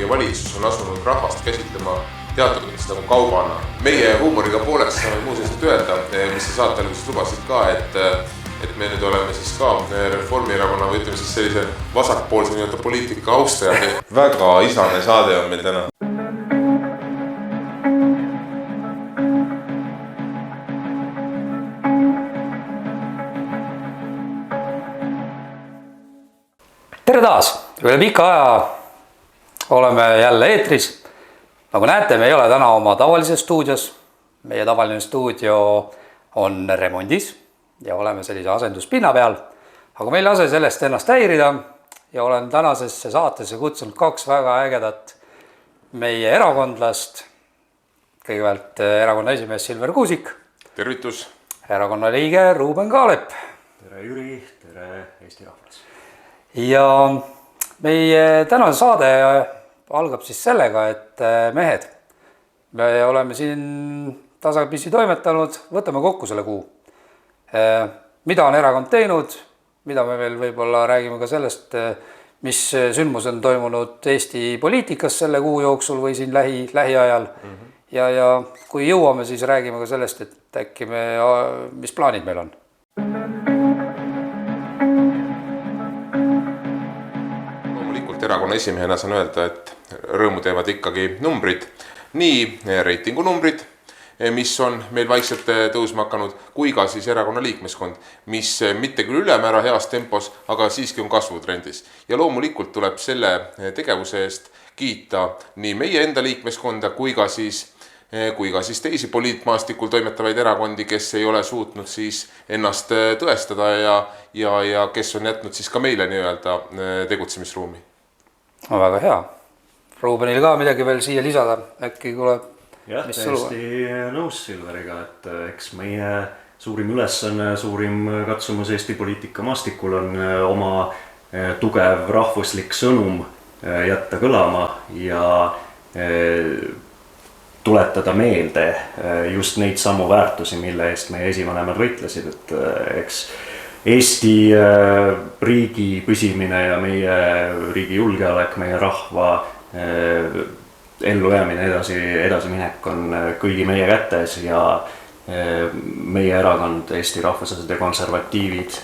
meie valitsus on asunud rahvast käsitlema teatud mõttes nagu kaubana. Meie huumoriga pooleks saame muuseas öelda, mis sa saate alguses lubasid ka, et me nüüd oleme siis ka Reformierakonna või ütleme siis sellise vasakpoolse nii-öelda poliitika austaja. Väga isane saade on meil täna. Tere taas! Üle pika aja oleme jälle eetris. Nagu näete, me ei ole täna oma tavalises stuudios. Meie tavaline stuudio on remondis ja oleme sellise asenduspinna peal. Aga meil lase sellest ennast häirida ja olen tänasesse saatesse kutsunud kaks väga ägedat meie erakondlast. Kõigepealt erakonna esimees Silver Kuusik. Tervitus! Erakonna liige Ruuben Kaalep. Tere Jüri, tere Eesti rahvas! Ja meie tänane saade algab siis sellega, et mehed, me oleme siin tasapisi toimetanud, võtame kokku selle kuu. Mida on erakond teinud, mida me veel võib-olla räägime ka sellest, mis sündmus on toimunud Eesti poliitikas selle kuu jooksul või siin lähiajal. Ja kui jõuame, siis räägime ka sellest, et äkki mis plaanid meil on. Erakonna esimehena saan öelda, et rõõmu teevad ikkagi numbrid, nii reitingunumbrid, mis on meil vaikselt tõusma hakanud, kui ka siis erakonna liikmeskond, mis mitte küll ülemäära heas tempos, aga siiski on kasvutrendis. Ja loomulikult tuleb selle tegevuse eest kiita nii meie enda liikmeskonda kui ka siis teisi poliitmaastikul toimetavaid erakondi, kes ei ole suutnud siis ennast tõestada ja kes on jätnud siis ka meile nii-öelda tegutsemisruumi. No, väga hea. Ruubenil ka midagi veel siia lisada, äkki tuleb. Jah, täiesti nõus Silveriga, et eks meie suurim ülesanne, suurim katsumus Eesti poliitika maastikul on oma tugev rahvuslik sõnum jätta kõlama ja tuletada meelde just neid samu väärtusi, mille eest meie esivanemad võitlesid, et eks Eesti riigi püsimine ja meie riigi julgeolek, meie rahva ellujäämine edasiminek on kõigi meie kätes ja meie erakond, Eesti Rahvuslased ja Konservatiivid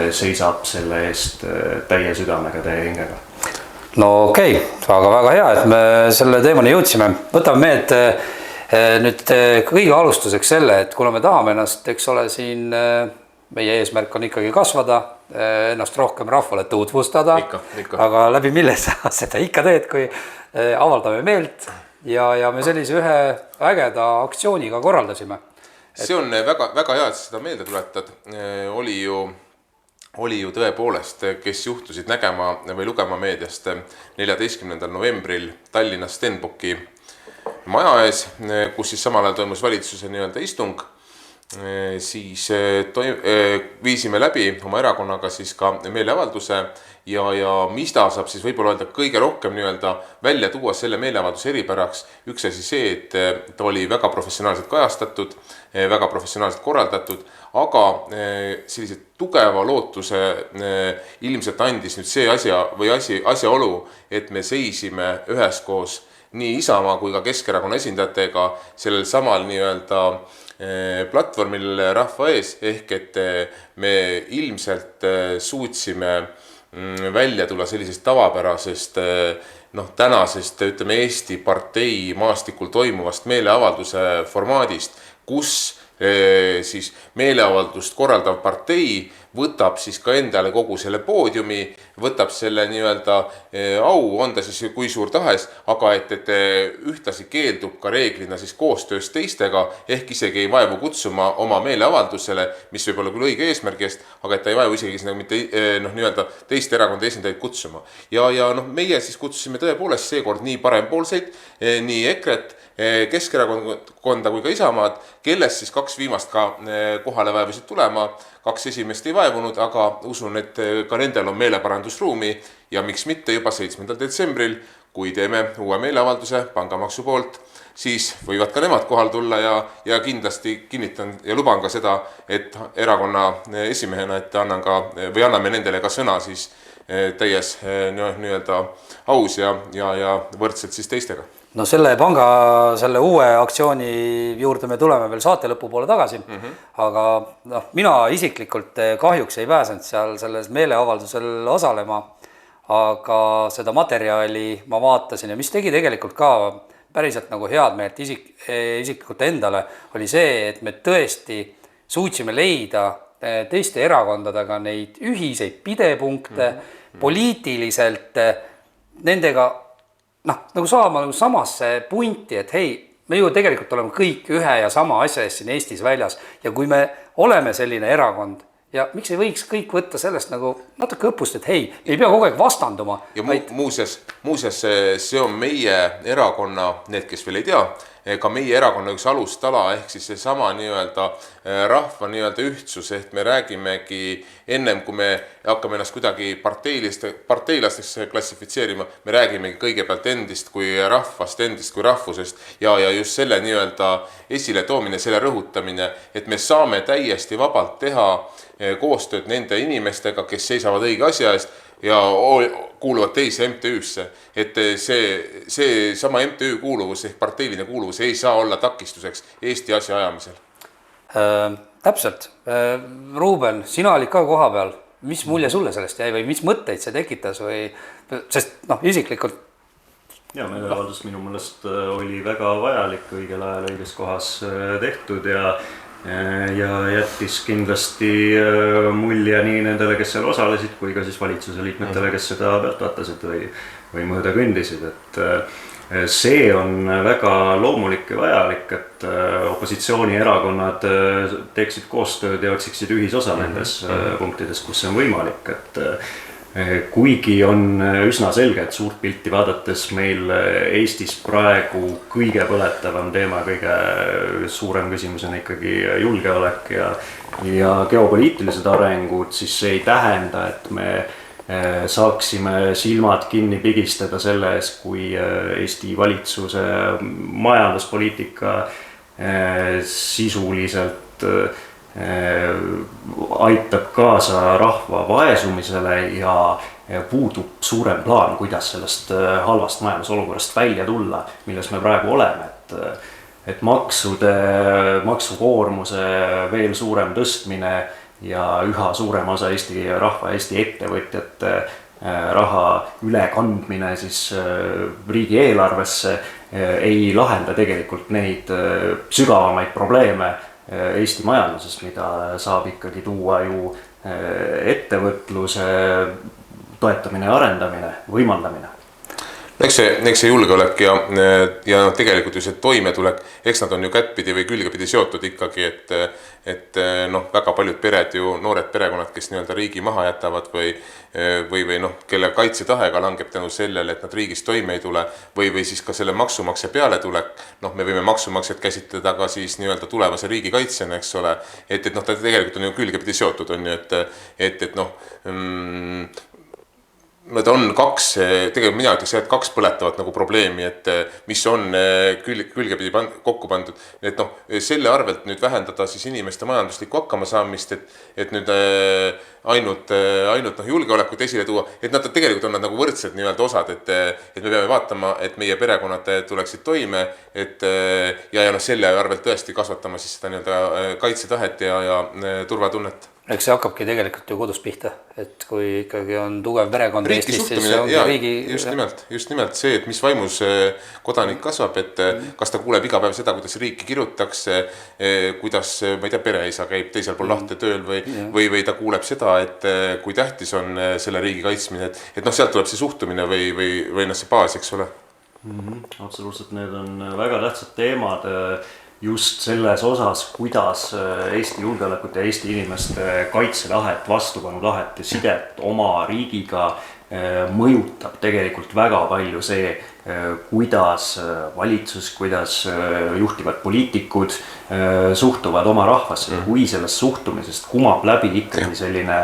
seisab selle eest täie südamega, täie hingega. No okei, aga väga hea, et me selle teemani jõudsime. Võtame meelt nüüd kõige alustuseks selle, et kuna me tahame ennast, eks ole siin meie eesmärk on ikkagi kasvada, ennast rohkem rahvale tutvustada, aga läbi mille sa seda ikka teed, kui avaldame meelt ja me sellise ühe ägeda aktsiooniga korraldasime. See on väga, väga hea, et seda meelde tuletad. Oli ju tõepoolest, kes juhtusid nägema või lugema meediast 14. novembril Tallinnas Stenbocki maja ees, kus siis samal ajal toimus valitsuse nii-öelda istung. Siis viisime läbi oma erakonnaga siis ka meeleavalduse ja mis ta saab siis võib-olla öelda kõige rohkem nii-öelda välja tuua selle meeleavalduse eripäraks. Üks asi see, et ta oli väga professionaalselt kajastatud, väga professionaalselt korraldatud, aga sellise tugeva lootuse ilmselt andis nüüd see asjaolu, et me seisime üheskoos nii Isamaa kui ka Keskerakonna esindajatega sellel samal nii-öelda platvormil rahva ees, ehk et me ilmselt suutsime välja tulla sellisest tavapärasest tänasest, ütleme, Eesti partei maastikul toimuvast meeleavalduse formaadist, kus siis meeleavaldust korraldav partei võtab siis ka endale kogu selle poodiumi, võtab selle nii-öelda au, on ta siis kui suur tahes, aga et ühtlasi keeldub ka reeglina siis koostöös teistega, ehk isegi ei vaevu kutsuma oma meeleavaldusele, mis võib olla küll õige eesmärgist, aga et ta ei vaevu isegi mitte nii-öelda teiste erakondade esindajaid kutsuma. Ja meie siis kutsusime tõepoolest seekord nii parempoolseid, nii EKRE-t, Keskerakonda kui ka Isamaad, kellest siis kaks viimast ka kohale vaevusid tulema, kaks esimest ei vaevunud, aga usun, et ka nendel on meeleparandusruumi ja miks mitte juba 7. detsembril, kui teeme uue meeleavalduse pangamaksu poolt, siis võivad ka nemad kohal tulla ja kindlasti kinnitan ja luban ka seda, et erakonna esimehena, et anname nendele ka sõna siis täies nii-öelda aus ja võrdselt siis teistega. No selle panga, selle uue aktsiooni juurde me tuleme veel saate lõpu poole tagasi, aga noh, mina isiklikult kahjuks ei pääsenud seal selles meeleavaldusel osalema, aga seda materjali ma vaatasin ja mis tegi tegelikult ka päriselt nagu head meelt isiklikult endale, oli see, et me tõesti suutsime leida teiste erakondadega neid ühiseid pidepunkte, poliitiliselt nendega nagu saama nagu samasse punti, et hei, me ju tegelikult oleme kõik ühe ja sama asja eest siin Eestis väljas ja kui me oleme selline erakond ja miks ei võiks kõik võtta sellest nagu natuke õppust, et hei, ei pea kogu aeg vastanduma. Ja muuseas, see on meie erakonna, need, kes veel ei tea, ka meie erakonna üks alustala ehk siis see sama nii-öelda rahva nii-öelda ühtsus, ehk me räägimegi ennem, kui me hakkame ennast kuidagi parteilasteks klassifitseerima, me räägimegi kõigepealt endist kui rahvast, endist kui rahvusest ja just selle nii-öelda esile toomine, selle rõhutamine, et me saame täiesti vabalt teha koostööd nende inimestega, kes seisavad õige asja eest ja kuuluvad teise MTÜ-sse. Et see sama MTÜ kuuluvus ehk parteiline kuuluvus ei saa olla takistuseks Eesti asja ajamisel. Täpselt. Ruuben, sina olid ka koha peal. Mis mulje sulle sellest jäi või mis mõtteid see tekitas või, sest isiklikult ja meeleavaldus minu mõelest oli väga vajalik, õigel ajal õiges kohas tehtud ja jättis kindlasti mulje nii nendele, kes seal osalesid, kui ka siis valitsuse liikmetele, kes seda pealt vaatasid või mõõda kõndisid. Et see on väga loomulik ja vajalik, et opositsioonierakonnad teeksid koostööd ja otsiksid ühisosa nendes punktides, kus see on võimalik. Et kuigi on üsna selge, et suurt pilti vaadates meil Eestis praegu kõige põletavam teema, kõige suurem küsimus on ikkagi julgeolek ja geopoliitilised arengud, siis see ei tähenda, et me saaksime silmad kinni pigistada selle ees, kui Eesti valitsuse majanduspoliitika sisuliselt aitab kaasa rahva vaesumisele ja puudub suurem plaan, kuidas sellest halvast majandusolukorrast välja tulla, milles me praegu oleme. Et maksukoormuse veel suurem tõstmine ja üha suurem osa Eesti rahva, Eesti ettevõtjate raha ülekandmine siis riigieelarvesse ei lahenda tegelikult neid sügavamaid probleeme Eesti majanduses, mida saab ikkagi tuua ju ettevõtluse toetamine ja arendamine, võimaldamine. Eks see julgeolek ja tegelikult ju see toimetulek, eks nad on ju kättpidi või külgepidi seotud ikkagi, et väga paljud pered ju, noored perekonnad, kes nii-öelda riigi maha jätavad või kelle kaitsetahega langeb tänu sellele, et nad riigis toime ei tule või siis ka selle maksumaksja peale tulek, me võime maksumaksjat käsitleda ka siis nii-öelda tulevase riigi kaitsjana, eks ole, et ta tegelikult on ju külgepidi seotud, on ju, Need on kaks, tegelikult mina ütleks, et kaks põletavat nagu probleemi, et mis on külgepidi kokku pandud. Et selle arvelt nüüd vähendada siis inimeste majanduslikku hakkamasaamist, et nüüd ainult julgeolekut esile tuua, et nad tegelikult on nad nagu võrdsed nii-öelda osad, et me peame vaatama, et meie perekonnad tuleksid toime, ja selle arvelt tõesti kasvatama siis seda nii-öelda kaitsetahet ja turvatunnet. Eks see hakkabki tegelikult ju kodus pihta, et kui ikkagi on tugev perekond Eestis, siis see ongi riigi... Just nimelt see, et mis vaimus kodanik kasvab, et kas ta kuuleb iga päev seda, kuidas riiki kirutakse, kuidas, ma ei tea, pereisa käib teisel pool lahte tööl või ta kuuleb seda, et kui tähtis on selle riigi kaitsmine, et sealt tuleb see suhtumine või see baas, eks ole. Absoluutselt, need on väga tähtsad teemad just selles osas, kuidas Eesti julgeolekut ja Eesti inimeste kaitsetahet, vastupanutahet ja sidet oma riigiga mõjutab tegelikult väga palju see, kuidas valitsus, kuidas juhtivad poliitikud suhtuvad oma rahvasse. Kui sellest suhtumisest kumab läbi ikkagi selline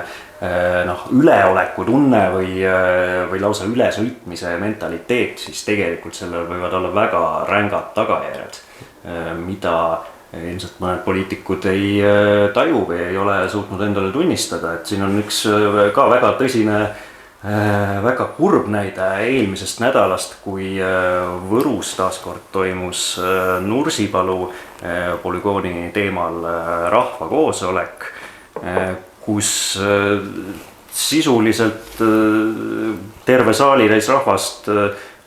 üleoleku tunne või lausa ülesõitmise mentaliteet, siis tegelikult sellel võivad olla väga rängad tagajärjed, mida ilmselt mõned poliitikud ei taju või ei ole suutnud endale tunnistada. Et siin on üks ka väga tõsine väga kurb näide eelmisest nädalast, kui Võrus taaskord toimus Nursipalu polügooni teemal rahvakoosolek, kus sisuliselt terve saalitäis rahvast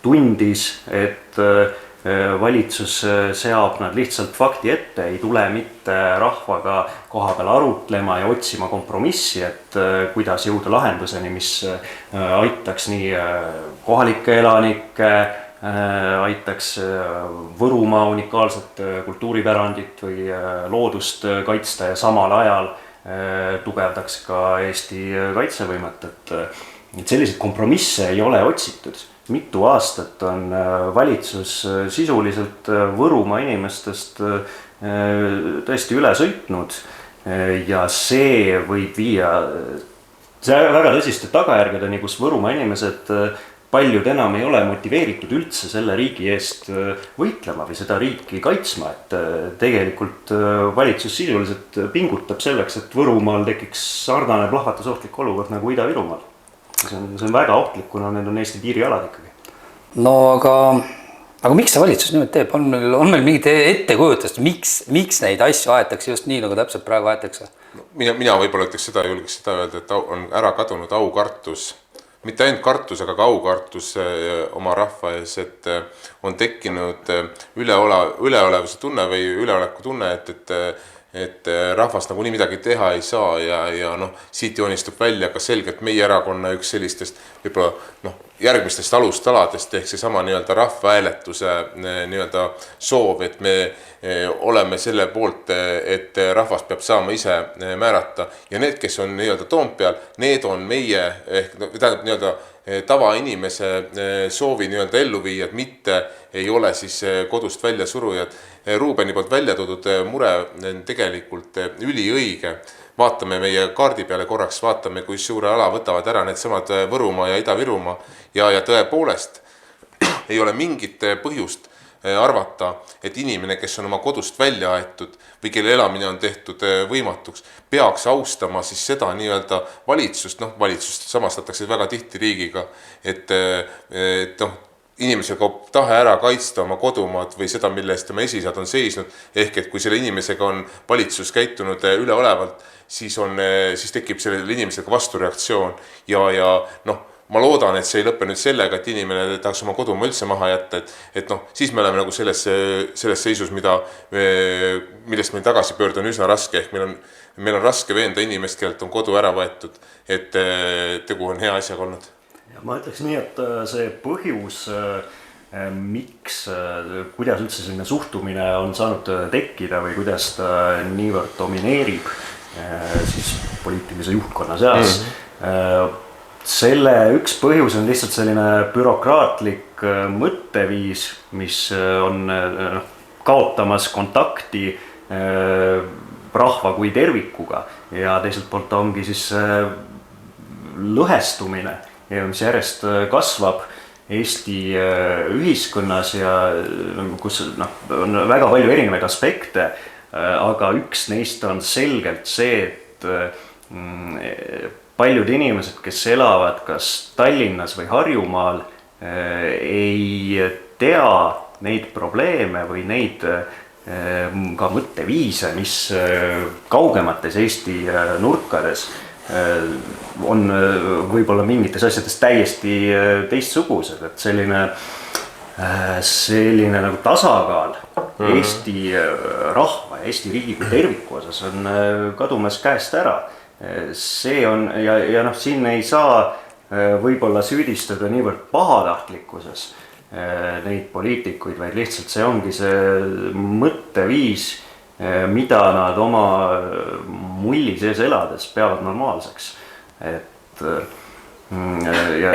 tundis, et valitsus seab nad lihtsalt fakti ette, ei tule mitte rahvaga koha peal arutlema ja otsima kompromissi, et kuidas jõuda lahenduseni, mis aitaks nii kohalikke elanikke, aitaks Võrumaa unikaalset kultuuripärandit või loodust kaitsta ja samal ajal tugevdaks ka Eesti kaitsevõimet, et selliseid kompromisse ei ole otsitud. Mitu aastat on valitsus sisuliselt Võrumaa inimestest tõesti üle sõitnud ja see võib viia väga tõsiste tagajärgedeni, kus Võrumaa inimesed paljud enam ei ole motiveeritud üldse selle riigi eest võitlema või seda riiki kaitsma, et tegelikult valitsus sisuliselt pingutab selleks, et Võrumaal tekiks sarnane plahvatusohtlik olukord nagu Ida-Virumaal. See on väga ohtlik, kuna need on Eesti piirialad ikkagi. No aga miks see valitsus niimoodi teeb? On meil mingit ettekujutust, miks neid asju aetakse just nii, nagu täpselt praegu aetakse? Mina võib-olla julgeks seda öelda, et on ära kadunud aukartus, mitte ainult kartus, aga ka aukartus oma rahva ees, et on tekkinud üleolevuse tunne või üleoleku tunne, et rahvas nagunii midagi teha ei saa ja siit joonistub välja ka selgelt meie erakonna üks sellistest võib-olla järgmistest alustaladest ehk seesama nii-öelda rahvahääletuse nii-öelda soov, et me oleme selle poolt, et rahvas peab saama ise määrata ja need, kes on nii-öelda Toompeal, need on meie ehk tähendab nii-öelda tavainimese soovi nii-öelda elluviijad, mitte ei ole siis kodust välja surujad. Ruubeni poolt välja toodud mure on tegelikult üliõige. Vaatame meie kaardi peale korraks, vaatame, kui suure ala võtavad ära need samad Võrumaa ja Ida-Virumaa ja tõepoolest ei ole mingit põhjust arvata, et inimene, kes on oma kodust välja aetud või kelle elamine on tehtud võimatuks, peaks austama siis seda nii-öelda valitsust, valitsust samastatakse väga tihti riigiga, et inimesel kaob tahe ära kaitsta oma kodumaad või seda, mille eest tema esisad on seisnud, ehk et kui selle inimesega on valitsus käitunud üleolevalt, siis tekib sellele inimesega vastureaktsioon ja ma loodan, et see ei lõpe nüüd sellega, et inimene tahaks oma kodumaa üldse maha jätta, et siis me oleme nagu selles seisus, millest meil tagasi pöörda on üsna raske, ehk meil on raske veenda inimest, kellelt on kodu ära võetud, et tegu on hea asjaga olnud. Ma ütleks nii, et see põhjus, kuidas üldse selline suhtumine on saanud tekkida või kuidas ta niivõrd domineerib siis poliitilise juhtkonna seas, selle üks põhjus on lihtsalt selline bürokraatlik mõtteviis, mis on kaotamas kontakti rahva kui tervikuga ja teiselt poolt ongi siis lõhestumine, mis järjest kasvab Eesti ühiskonnas ja kus on väga palju erinevaid aspekte, aga üks neist on selgelt see, et paljud inimesed, kes elavad kas Tallinnas või Harjumaal, ei tea neid probleeme või neid ka mõtteviise, mis kaugemates Eesti nurkades on võib-olla mingites asjades täiesti teistsugused, et selline nagu tasakaal Eesti rahva ja Eesti riigi kui terviku osas on kadumas käest ära. See on ja siin ei saa võib-olla süüdistada niivõrd pahatahtlikkuses neid poliitikuid, vaid lihtsalt see ongi see mõtteviis, mida nad oma mulli sees elades peavad normaalseks. Ja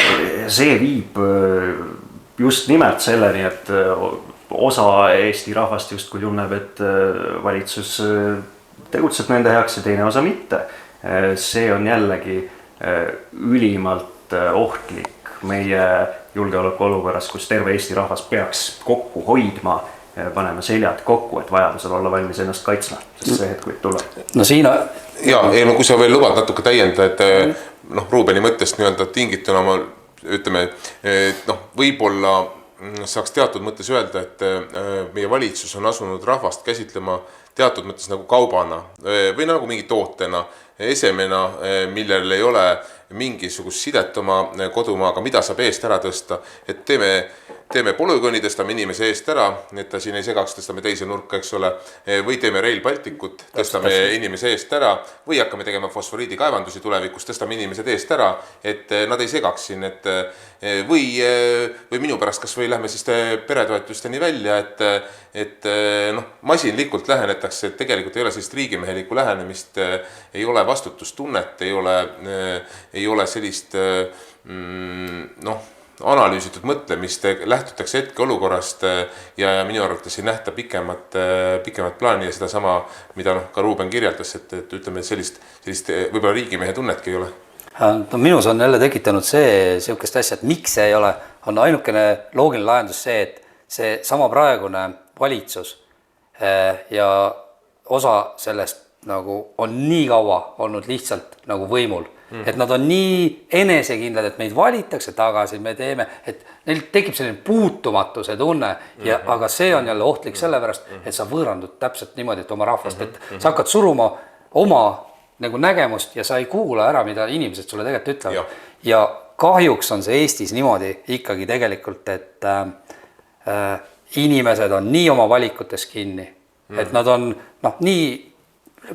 see viib just nimelt selleni, et osa Eesti rahvast justkui tunneb, et valitsus tegutseb nende heaks ja teine osa mitte. See on jällegi ülimalt ohtlik meie julgeolekuolukorras, kus terve Eesti rahvas peaks kokku hoidma, paneme seljad kokku, et vajadusel olla valmis ennast kaitsma, sest see hetk võib tulla. No siin... Ja, kui sa veel lubad natuke täienda, et noh, Ruubeni mõttest nii-öelda tingituna ma ütleme, noh, võib-olla saaks teatud mõttes öelda, et meie valitsus on asunud rahvast käsitlema teatud mõttes nagu kaubana või nagu mingi tootena, esemena, millel ei ole mingisugust sidet oma kodumaaga, mida saab eest ära tõsta, et teeme polügooni, tõstame inimese eest ära, et ta siin ei segaks, tõstame teise nurka, eks ole, või teeme Rail Balticut, tõstame inimese eest ära, või hakkame tegema fosforiidikaevandusi tulevikus, tõstame inimesed eest ära, et nad ei segaks siin, et või minu pärast kas või lähme siis peretoetusteni välja, et noh, masinlikult lähenetakse, et tegelikult ei ole sellist riigimehelikku lähenemist, ei ole vastutustunnet, ei ole sellist noh, analüüsitud mõtlemist, lähtutakse hetkeolukorrast ja minu arvates ei nähta pikemat plaani ja seda sama, mida noh, ka Ruuben kirjeldas, et ütleme sellist võib-olla riigimehe tunnetki ei ole. No, minus on jälle tekitanud sihukest asja, et miks see ei ole, on ainukene loogiline lahendus see, et see sama praegune valitsus ja osa sellest nagu on nii kaua olnud lihtsalt nagu võimul. Et nad on nii enesekindlad, et meid valitakse tagasi, me teeme, et neil tekib selline puutumatuse tunne, aga see on jälle ohtlik sellepärast, et sa võõrandud täpselt niimoodi, et oma rahvast, et sa hakkad suruma oma nagu nägemust ja sa ei kuula ära, mida inimesed sulle tegelikult ütlevad. Ja kahjuks on see Eestis niimoodi ikkagi tegelikult, et inimesed on nii oma valikutes kinni, et nad on nii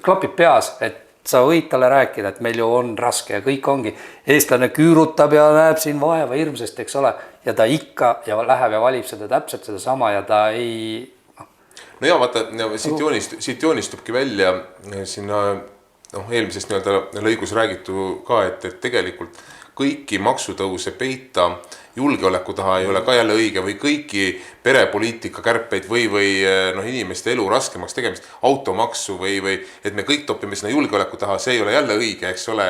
klapib peas, et sa võid talle rääkida, et meil ju on raske ja kõik ongi. Eestlane küürutab ja näeb siin vaeva hirmsest, eks ole, ja ta ikka ja läheb ja valib seda täpselt seda sama ja ta ei... No ja vaata, siit joonistubki välja sinna eelmisest nii-öelda lõigus räägitu ka, et tegelikult kõiki maksutõuse peita julgeoleku taha ei ole ka jälle õige või kõiki perepoliitika kärpeid või inimeste elu raskemaks tegemist, automaksu või et me kõik topime sinna julgeoleku taha, see ei ole jälle õige, eks ole,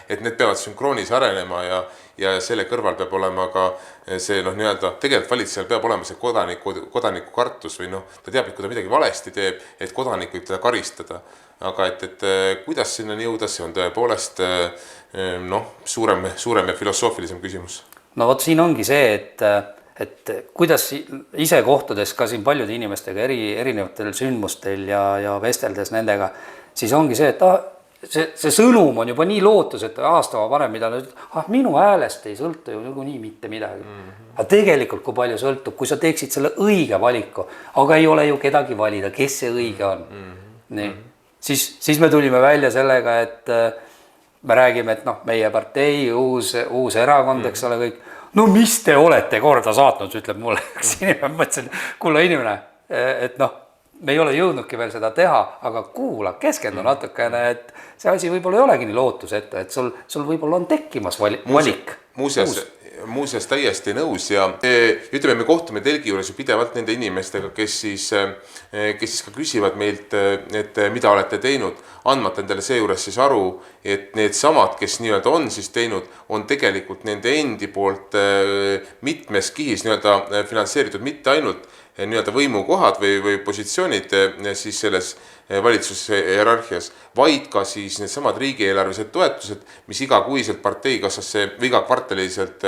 et need peavad sünkroonis arenema ja selle kõrval peab olema ka see nii-öelda, tegelikult valitsejal peab olema see kodaniku kartus või ta teab, et kui ta midagi valesti teeb, et kodanik võib teda karistada. Aga et kuidas sinna jõuda, see on tõepoolest suurem ja filosoofilisem küsimus. No vot siin ongi see, et kuidas ise kohtudes ka siin paljude inimestega erinevatel sündmustel ja vesteldes nendega, siis ongi see, et see sõnum on juba nii lootus, et aastava varem, mida nad ütlevad, minu häälest ei sõltu ju nagu nii mitte midagi. Aga tegelikult kui palju sõltub, kui sa teeksid selle õige valiku, aga ei ole ju kedagi valida, kes see õige on. Nii. Siis me tulime välja sellega, et me räägime, et meie partei, uus erakond, eks ole kõik. No mis te olete korda saatnud, ütleb mulle üks inimene. Mõtlesin, kuule inimene, et me ei ole jõudnudki veel seda teha, aga kuula, keskendu natukene, et see asi võib-olla ei olegi nii lootus ette, et sul võib-olla on tekkimas valik. Muuseas täiesti nõus ja ütleme, me kohtume telgi juures ju pidevalt nende inimestega, kes siis ka küsivad meilt, et mida olete teinud, andmata endale seejuures siis aru, et need samad, kes nii-öelda on siis teinud, on tegelikult nende endi poolt mitmes kihis nii-öelda finantseeritud mitte ainult nii-öelda võimukohad või positsioonid siis selles valitsuse hierarhias, vaid ka siis need samad riigieelarvelised toetused, mis igakuiselt parteikassasse või iga kvartaliselt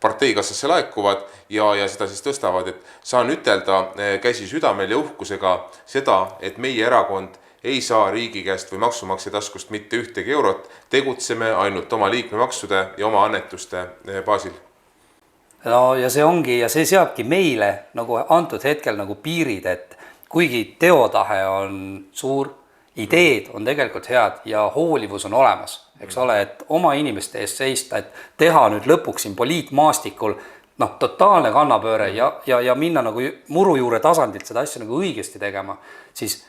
parteikassasse laekuvad ja seda siis tõstavad, et saan ütelda käsi südamel ja uhkusega seda, et meie erakond ei saa riigi käest või maksumaksja taskust mitte ühtegi eurot, tegutseme ainult oma liikmemaksude ja oma annetuste baasil. No ja see ongi ja see seabki meile nagu antud hetkel nagu piirid, et kuigi teotahe on suur, ideed on tegelikult head ja hoolivus on olemas, eks ole, et oma inimeste eest seista, et teha nüüd lõpuks siin poliitmaastikul totaalne kannapööre ja minna nagu murujuure tasandilt seda asja nagu õigesti tegema, siis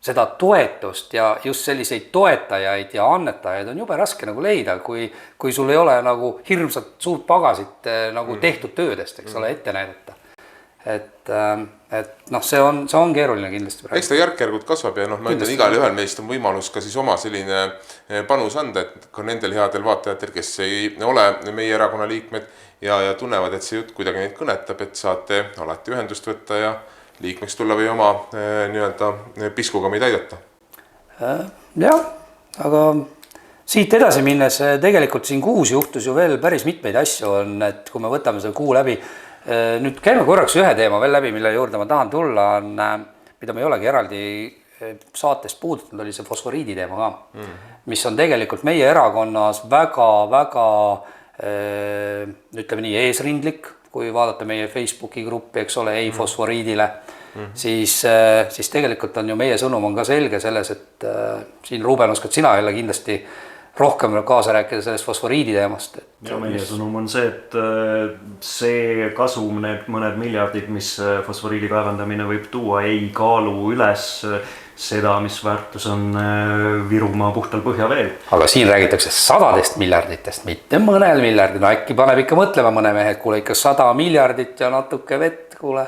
seda toetust ja just selliseid toetajaid ja annetajaid on jube raske nagu leida, kui sul ei ole nagu hirmsat suurt pagasit nagu tehtud töödest, eks ole, ette näidata. Et see on keeruline kindlasti. Eks ta järk-järgult kasvab ja ma ütlen, igal ühel meist on võimalus ka siis oma selline panus anda, et ka nendel headel vaatajatel, kes ei ole meie erakonna liikmed ja tunnevad, et see jutt kuidagi neid kõnetab, et saate alati ühendust võtta ja liikmeks tulla või oma nii-öelda piskuga meid aidata. Jah, aga siit edasi minnes tegelikult siin kuus juhtus ju veel päris mitmeid asju on, et kui me võtame selle kuu läbi, nüüd käime korraks ühe teema veel läbi, mille juurde ma tahan tulla, on, mida me ei olegi eraldi saatest puudutanud, oli see fosforiidi teema ka, mis on tegelikult meie erakonnas väga-väga ütleme nii eesrindlik, kui vaadata meie Facebooki gruppi, eks ole, ei fosforiidile, siis tegelikult on ju meie sõnum on ka selge selles, et siin Ruuben oskad sina jälle kindlasti rohkem kaasa rääkida sellest fosforiidi teemast. Ja meie sõnum on see, et see kasum, need mõned miljardid, mis fosforiidi kaevandamine võib tuua, ei kaalu üles seda, mis väärtus on Virumaa puhtal põhjaveel. Aga siin räägitakse 100 miljarditest, mitte mõnel miljardil. No äkki paneb ikka mõtlema mõne mehe, et kuule ikka 100 miljardit ja natuke vett, kuule.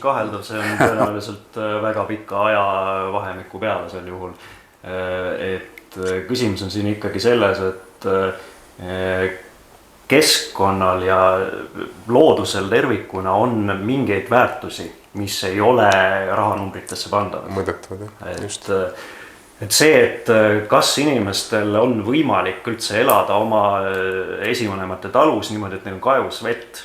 Kaheldav, see on tõenäoliselt väga pika ajavahemiku peale sel juhul. Et küsimus on siin ikkagi selles, et keskkonnal ja loodusel tervikuna on mingeid väärtusi, mis ei ole rahanumbritesse pandavad. Mõõdetavad, just. Et see, et kas inimestel on võimalik üldse elada oma esivanemate talus niimoodi, et neil on kaevus vett,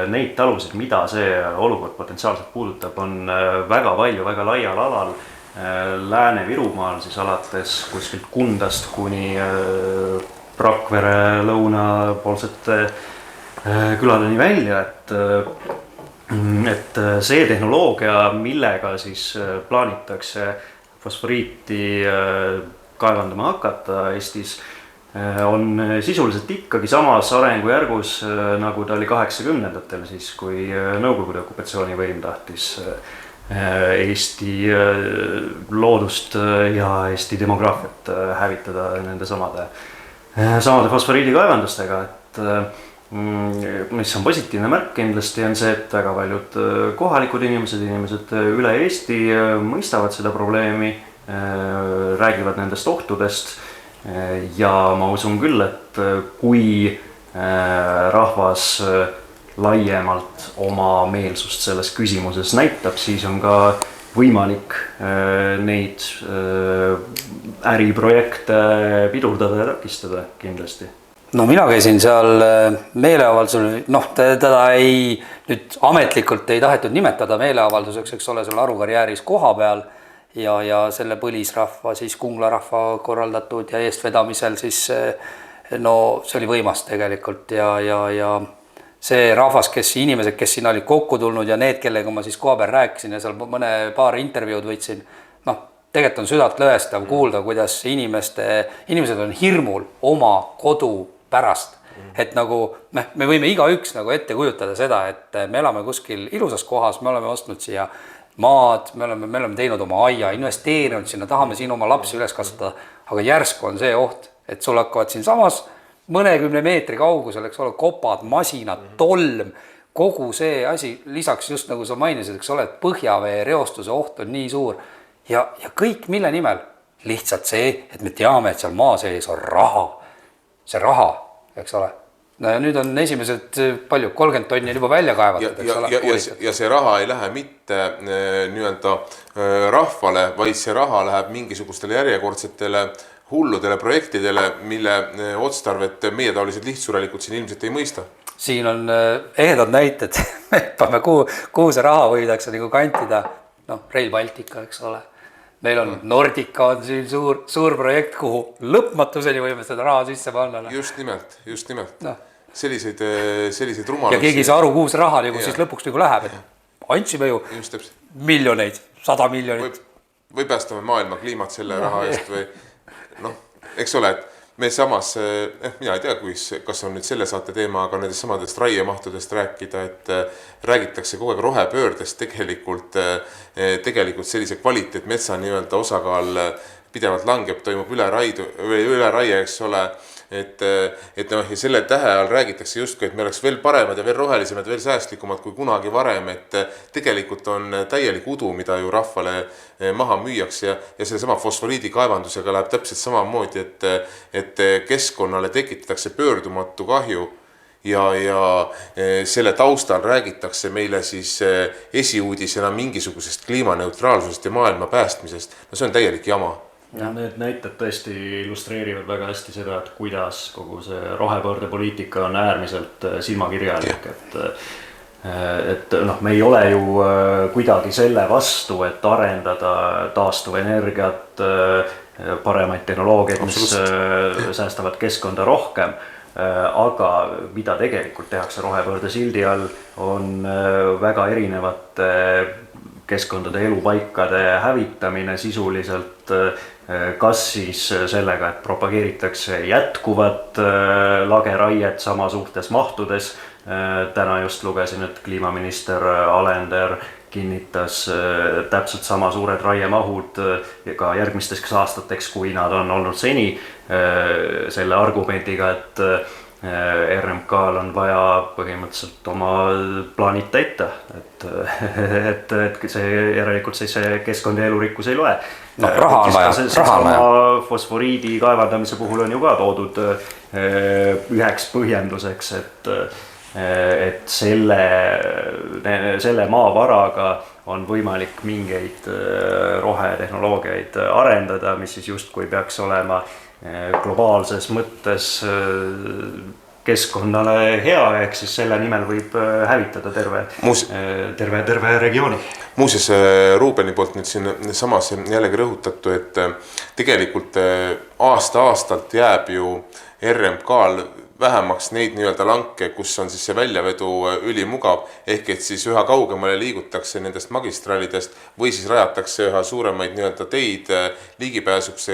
neid talusid, mida see olukord potentsiaalselt puudutab, on väga palju, väga laial alal. Lääne-Virumaal siis alates kuskilt Kundast kuni Rakvere lõunapoolsete küladeni välja, et see tehnoloogia, millega siis plaanitakse fosforiiti kaevandama hakata Eestis, on sisuliselt ikkagi samas arengujärgus, nagu ta oli 80-ndatel siis, kui Nõukogude okupatsioonivõim tahtis Eesti loodust ja Eesti demograafiat hävitada nende samade fosforiidikaevandustega, et mis on positiivne märk kindlasti on see, et väga paljud kohalikud inimesed üle Eesti mõistavad seda probleemi, räägivad nendest ohtudest ja ma usun küll, et kui rahvas laiemalt oma meelsust selles küsimuses näitab, siis on ka võimalik neid äriprojekte pidurdada ja takistada kindlasti. No mina käisin seal meeleavaldusel, teda nüüd ametlikult ei tahetud nimetada meeleavalduseks, eks ole, seal Arukarjääris koha peal ja selle põlisrahva, siis Kungla rahva korraldatud ja eestvedamisel siis no see oli võimas tegelikult ja see rahvas, inimesed, kes siin olid kokku tulnud ja need, kellega ma siis koha peal rääkisin ja seal paar intervjuud võtsin, tegelikult on südant lõhestav kuulda, kuidas inimesed on hirmul oma kodu pärast. Et nagu me võime igaüks nagu ette kujutada seda, et me elame kuskil ilusas kohas, me oleme ostnud siia maad, me oleme teinud oma aia, investeerinud sinna, tahame siin oma lapsi üles kasvatada, aga järsku on see oht, et sul hakkavad siin samas mõnekümne meetri kaugusel, eks ole, kopad, masinad, tolm, kogu see asi, lisaks just nagu sa mainisid, eks ole, et põhjavee reostuse oht on nii suur ja kõik mille nimel? Lihtsalt see, et me teame, et seal maa sees on raha, see raha, eks ole. No ja nüüd on esimesed 30 tonni juba välja kaevatud, eks ole. Ja see raha ei lähe mitte rahvale, vaid see raha läheb mingisugustele järjekordsetele hulludele projektidele, mille otstarvet meie taolised lihtsurelikult siin ilmselt ei mõista. Siin on ehedad näited, kuhu see raha võidakse nagu kantida. Rail Baltica, eks ole. Meil on Nordica on siin suur projekt, kuhu lõpmatuseni võime seda raha sisse panna. Just nimelt. Selliseid rumalusi. Ja keegi ei saa aru, kuhu see raha nagu siis lõpuks nagu läheb. Andsime ju miljoneid, 100 miljonit. Või päästame maailma kliimat selle raha eest või eks ole, et me samas, mina ei tea, kas on nüüd selle saate teema, aga nendest samadest raiemahtudest rääkida, et räägitakse kogu aeg rohepöördest tegelikult sellise kvaliteet metsa nii-öelda osakaal pidevalt langeb, toimub üle raie, eks ole, et ja selle tähe all räägitakse justkui, et me oleks veel paremad ja veel rohelisemad, veel säästlikumad kui kunagi varem, et tegelikult on täielik udu, mida ju rahvale maha müüaks ja selle sama fosforiidi kaevandusega läheb täpselt samamoodi, et keskkonnale tekitatakse pöördumatu kahju ja selle taustal räägitakse meile siis esiuudisena mingisugusest kliimaneutraalsusest ja maailma päästmisest. No see on täielik jama. Ja need näited tõesti illustreerivad väga hästi seda, et kuidas kogu see rohepöördepoliitika on äärmiselt silmakirjalik, et noh, me ei ole ju kuidagi selle vastu, et arendada taastuvenergiat, paremaid tehnoloogiaid, mis säästavad keskkonda rohkem, aga mida tegelikult tehakse rohepöörde sildi all, on väga erinevate keskkondade elupaikade hävitamine sisuliselt, kas siis sellega, et propageeritakse jätkuvat lageraiet sama suurtes mahtudes. Täna just lugesin, et kliimaminister Alender kinnitas täpselt sama suured raiemahud ka järgmisteks aastateks, kui nad on olnud seni, selle argumendiga, et RMK-l on vaja põhimõtteliselt oma plaanid täita, et see järelikult siis see keskkond ja elurikkus ei loe. No, raha on vaja. Fosforiidi kaevandamise puhul on ju ka toodud üheks põhjenduseks, et selle maavaraga on võimalik mingeid rohetehnoloogiaid arendada, mis siis justkui peaks olema globaalses mõttes keskkonnale hea, ehk siis selle nimel võib hävitada terve regiooni. Muuseas, Ruubeni poolt nüüd siin samas jällegi rõhutatu, et tegelikult aasta-aastalt jääb ju RMK-l vähemaks neid nii-öelda lanke, kus on siis see väljavedu ülimugav, ehk et siis üha kaugemale liigutakse nendest magistraalidest või siis rajatakse üha suuremaid nii-öelda teid ligipääsuks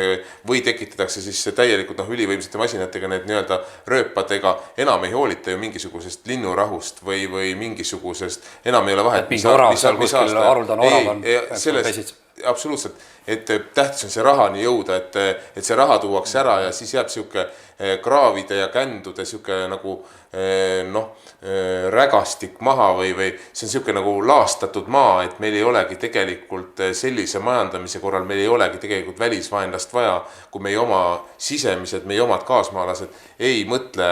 või tekitatakse siis täielikult ülivõimsate masinatega need nii-öelda rööpadega. Enam ei hoolita ju mingisugusest linnurahust või mingisugusest, enam ei ole vahet. Mingi orav seal kuskil haruldane orav on. Absoluutselt, et tähtis on see rahani jõuda, et see raha tuuakse ära ja siis jääb siuke kraavide ja kändude siuke nagu rägastik maha või see on siuke nagu laastatud maa, et meil ei olegi tegelikult sellise majandamise korral, meil ei olegi tegelikult välisvaenlast vaja, kui meie oma sisemised, meie omad kaasmaalased ei mõtle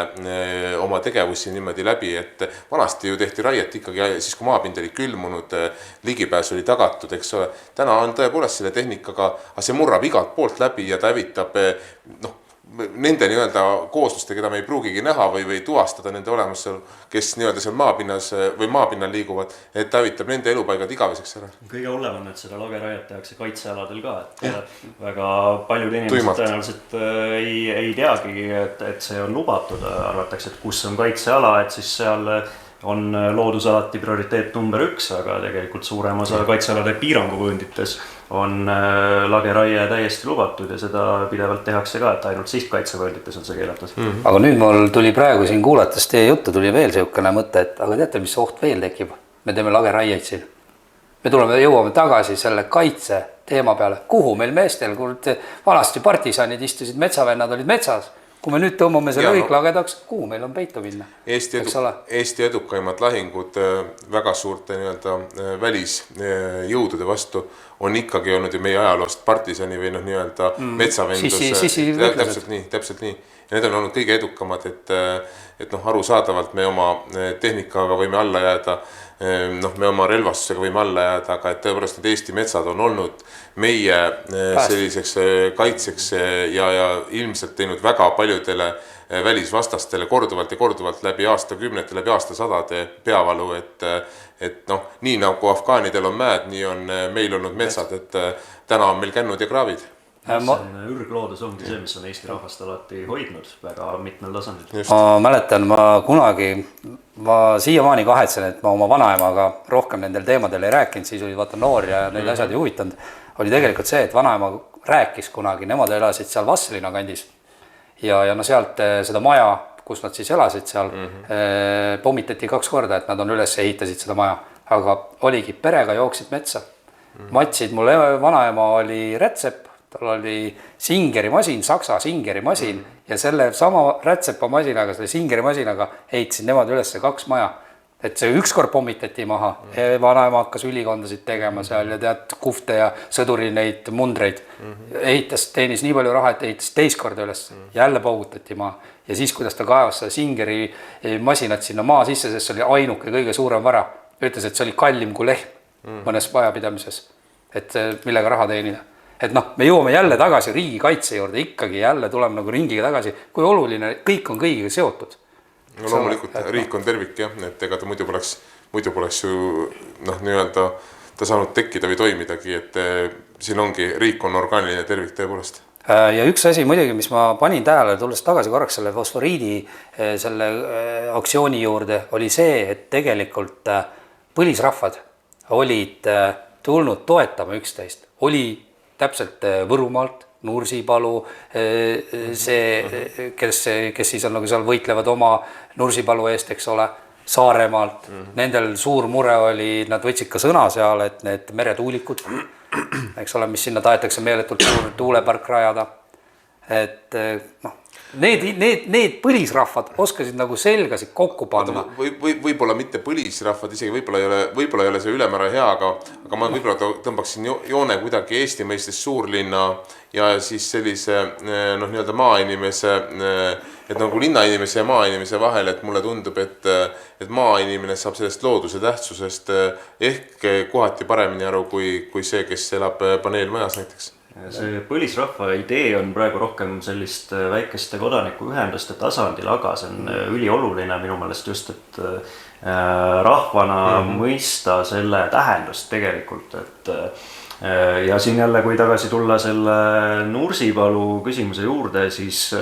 oma tegevusi niimoodi läbi, et vanasti ju tehti raiet ikkagi siis, kui maapind oli külmunud, ligipääs oli tagatud, eks ole. Täna on tõepoolest selle tehnikaga, aga see murrab igalt poolt läbi ja ta hävitab nende nii-öelda koosluste, keda me ei pruugigi näha või tuvastada nende olemas seal, kes nii-öelda seal maapinnas või maapinnal liiguvad, et ta hävitab nende elupaigad igaveseks ära. Kõige hullem on, et seda lageraiet tehakse kaitsealadel ka, et väga paljud inimesed tõenäoliselt ei teagi, et see on lubatud, arvatakse, et kus on kaitseala, et siis seal on loodus alati prioriteet number 1, aga tegelikult suurem osa kaitsealade piiranguvööndites on lageraie täiesti lubatud ja seda pidevalt tehakse ka, et ainult sihtkaitsevööndites on see keelatud. Aga nüüd mul tuli praegu siin kuulates teie juttu, tuli veel selline mõte, et aga teate, mis oht veel tekib? Me teeme lageraieid siin. Me jõuame tagasi selle kaitse teema peale. Kuhu meil meestel, kui vanasti partisanid istusid, metsavennad olid metsas. Kui me nüüd tõmbame selle kõik lagedaks, kuhu meil on peitu minna? Eesti edukaimad lahingud väga suurte nii-öelda välisjõudude vastu on ikkagi olnud ju meie ajaloost partisani või nii-öelda metsavendus. Täpselt nii. Ja need on olnud kõige edukamad, et arusaadavalt me oma tehnikaga võime alla jääda, me oma relvastusega võime alla jääda, aga et tõepoolest need Eesti metsad on olnud meie selliseks kaitseks ja ilmselt teinud väga paljudele välisvastastele korduvalt läbi aastakümnete, läbi aastasadade peavalu, et nii nagu afgaanidel on mäed, nii on meil olnud metsad, et täna on meil kännud ja kraavid. Ürgloodus ongi see, mis on Eesti rahvast alati hoidnud väga mitmel tasandil. Ma mäletan, ma siiamaani kahetsen, et ma oma vanaemaga rohkem nendel teemadel ei rääkinud, siis oli vaata noor ja neid asjad ei huvitanud. Oli tegelikult see, et vanaema rääkis kunagi, nemad elasid seal Vasselina kandis ja sealt seda maja, kus nad siis elasid seal, pommitati 2 korda, et nad on üles ehitasid seda maja, aga oligi perega jooksid metsa. Matsid, mul vanaema oli rätsep, tal oli singerimasin, saksa singerimasin ja selle sama rätsepa masinaga, selle singerimasinaga ehitasid nemad üles 2 maja. Et see 1 kord pommitati maha, vanaema hakkas ülikondasid tegema seal ja tead kufte ja sõduri neid mundreid. Teenis nii palju raha, et ehitas 2 korda üles, jälle paugutati maha. Ja siis, kuidas ta kaevas seda singeri masinat sinna maa sisse, sest see oli ainuke kõige suurem vara. Ütles, et see oli kallim kui lehm mõnes majapidamises, et millega raha teenida. et noh, me jõuame jälle tagasi riigikaitse juurde, ikkagi jälle tuleme nagu ringiga tagasi, kui oluline kõik on kõigiga seotud. No loomulikult riik on tervik jah, et ega ta muidu poleks ju nii-öelda ta saanud tekkida või toimidagi, et siin ongi, riik on orgaaniline tervik tõepoolest. Ja üks asi muidugi, mis ma panin tähele, tulles tagasi korraks selle fosforiidi selle aktsiooni juurde, oli see, et tegelikult põlisrahvad olid tulnud toetama üksteist. Oli täpselt Võrumaalt, Nursipalu, see, kes siis on nagu seal võitlevad oma Nursipalu eest, eks ole, Saaremaalt. Nendel suur mure oli, nad võtsid ka sõna seal, et need meretuulikud, eks ole, mis sinna tahetakse meeletult suur tuulepark rajada. Et noh, need põlisrahvad oskasid nagu selgasid kokku panna. Võib-olla mitte põlisrahvad, isegi võib-olla ei ole see ülemäära hea, aga ma võib-olla tõmbaksin joone kuidagi Eesti mõistes suurlinna ja siis sellise nii-öelda maainimese, et nagu linnainimese ja maainimese vahel, et mulle tundub, et maainimene saab sellest looduse tähtsusest ehk kohati paremini aru kui see, kes elab paneelmajas näiteks. See põlisrahva idee on praegu rohkem sellist väikeste kodanikuühenduste tasandil, aga see on ülioluline minu meelest just, et rahvana mõista selle tähendust tegelikult, et ja siin jälle, kui tagasi tulla selle Nursipalu küsimuse juurde, siis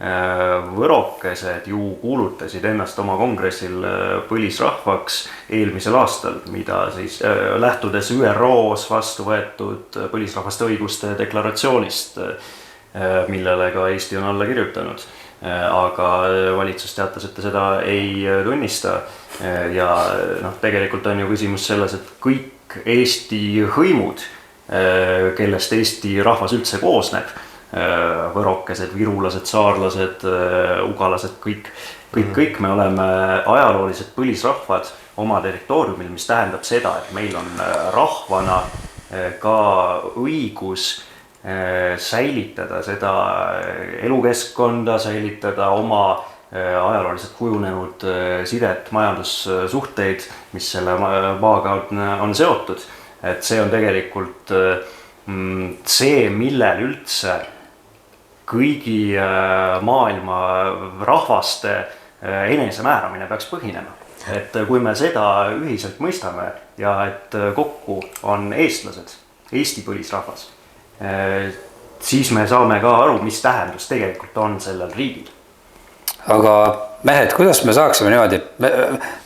võrokesed ju kuulutasid ennast oma kongressil põlisrahvaks eelmisel aastal, mida siis lähtudes ÜRO-s vastu võetud põlisrahvaste õiguste deklaratsioonist, millele ka Eesti on alla kirjutanud. Aga valitsus teatas, et ta seda ei tunnista ja tegelikult on ju küsimus selles, et kõik Eesti hõimud, kellest Eesti rahvas üldse koosneb, võrokesed, virulased, saarlased, ugalased, kõik me oleme ajaloolised põlisrahvad oma territooriumil, mis tähendab seda, et meil on rahvana ka õigus säilitada seda elukeskkonda, säilitada oma ajalooliselt kujunenud sidet, majandussuhteid, mis selle maaga on seotud. Et see on tegelikult see, millel üldse kõigi maailma rahvaste enesemääramine peaks põhinema. Et kui me seda ühiselt mõistame ja et kokku on eestlased, Eesti põlisrahvas, siis me saame ka aru, mis tähendus tegelikult on sellel riigil. Aga mehed, kuidas me saaksime niimoodi?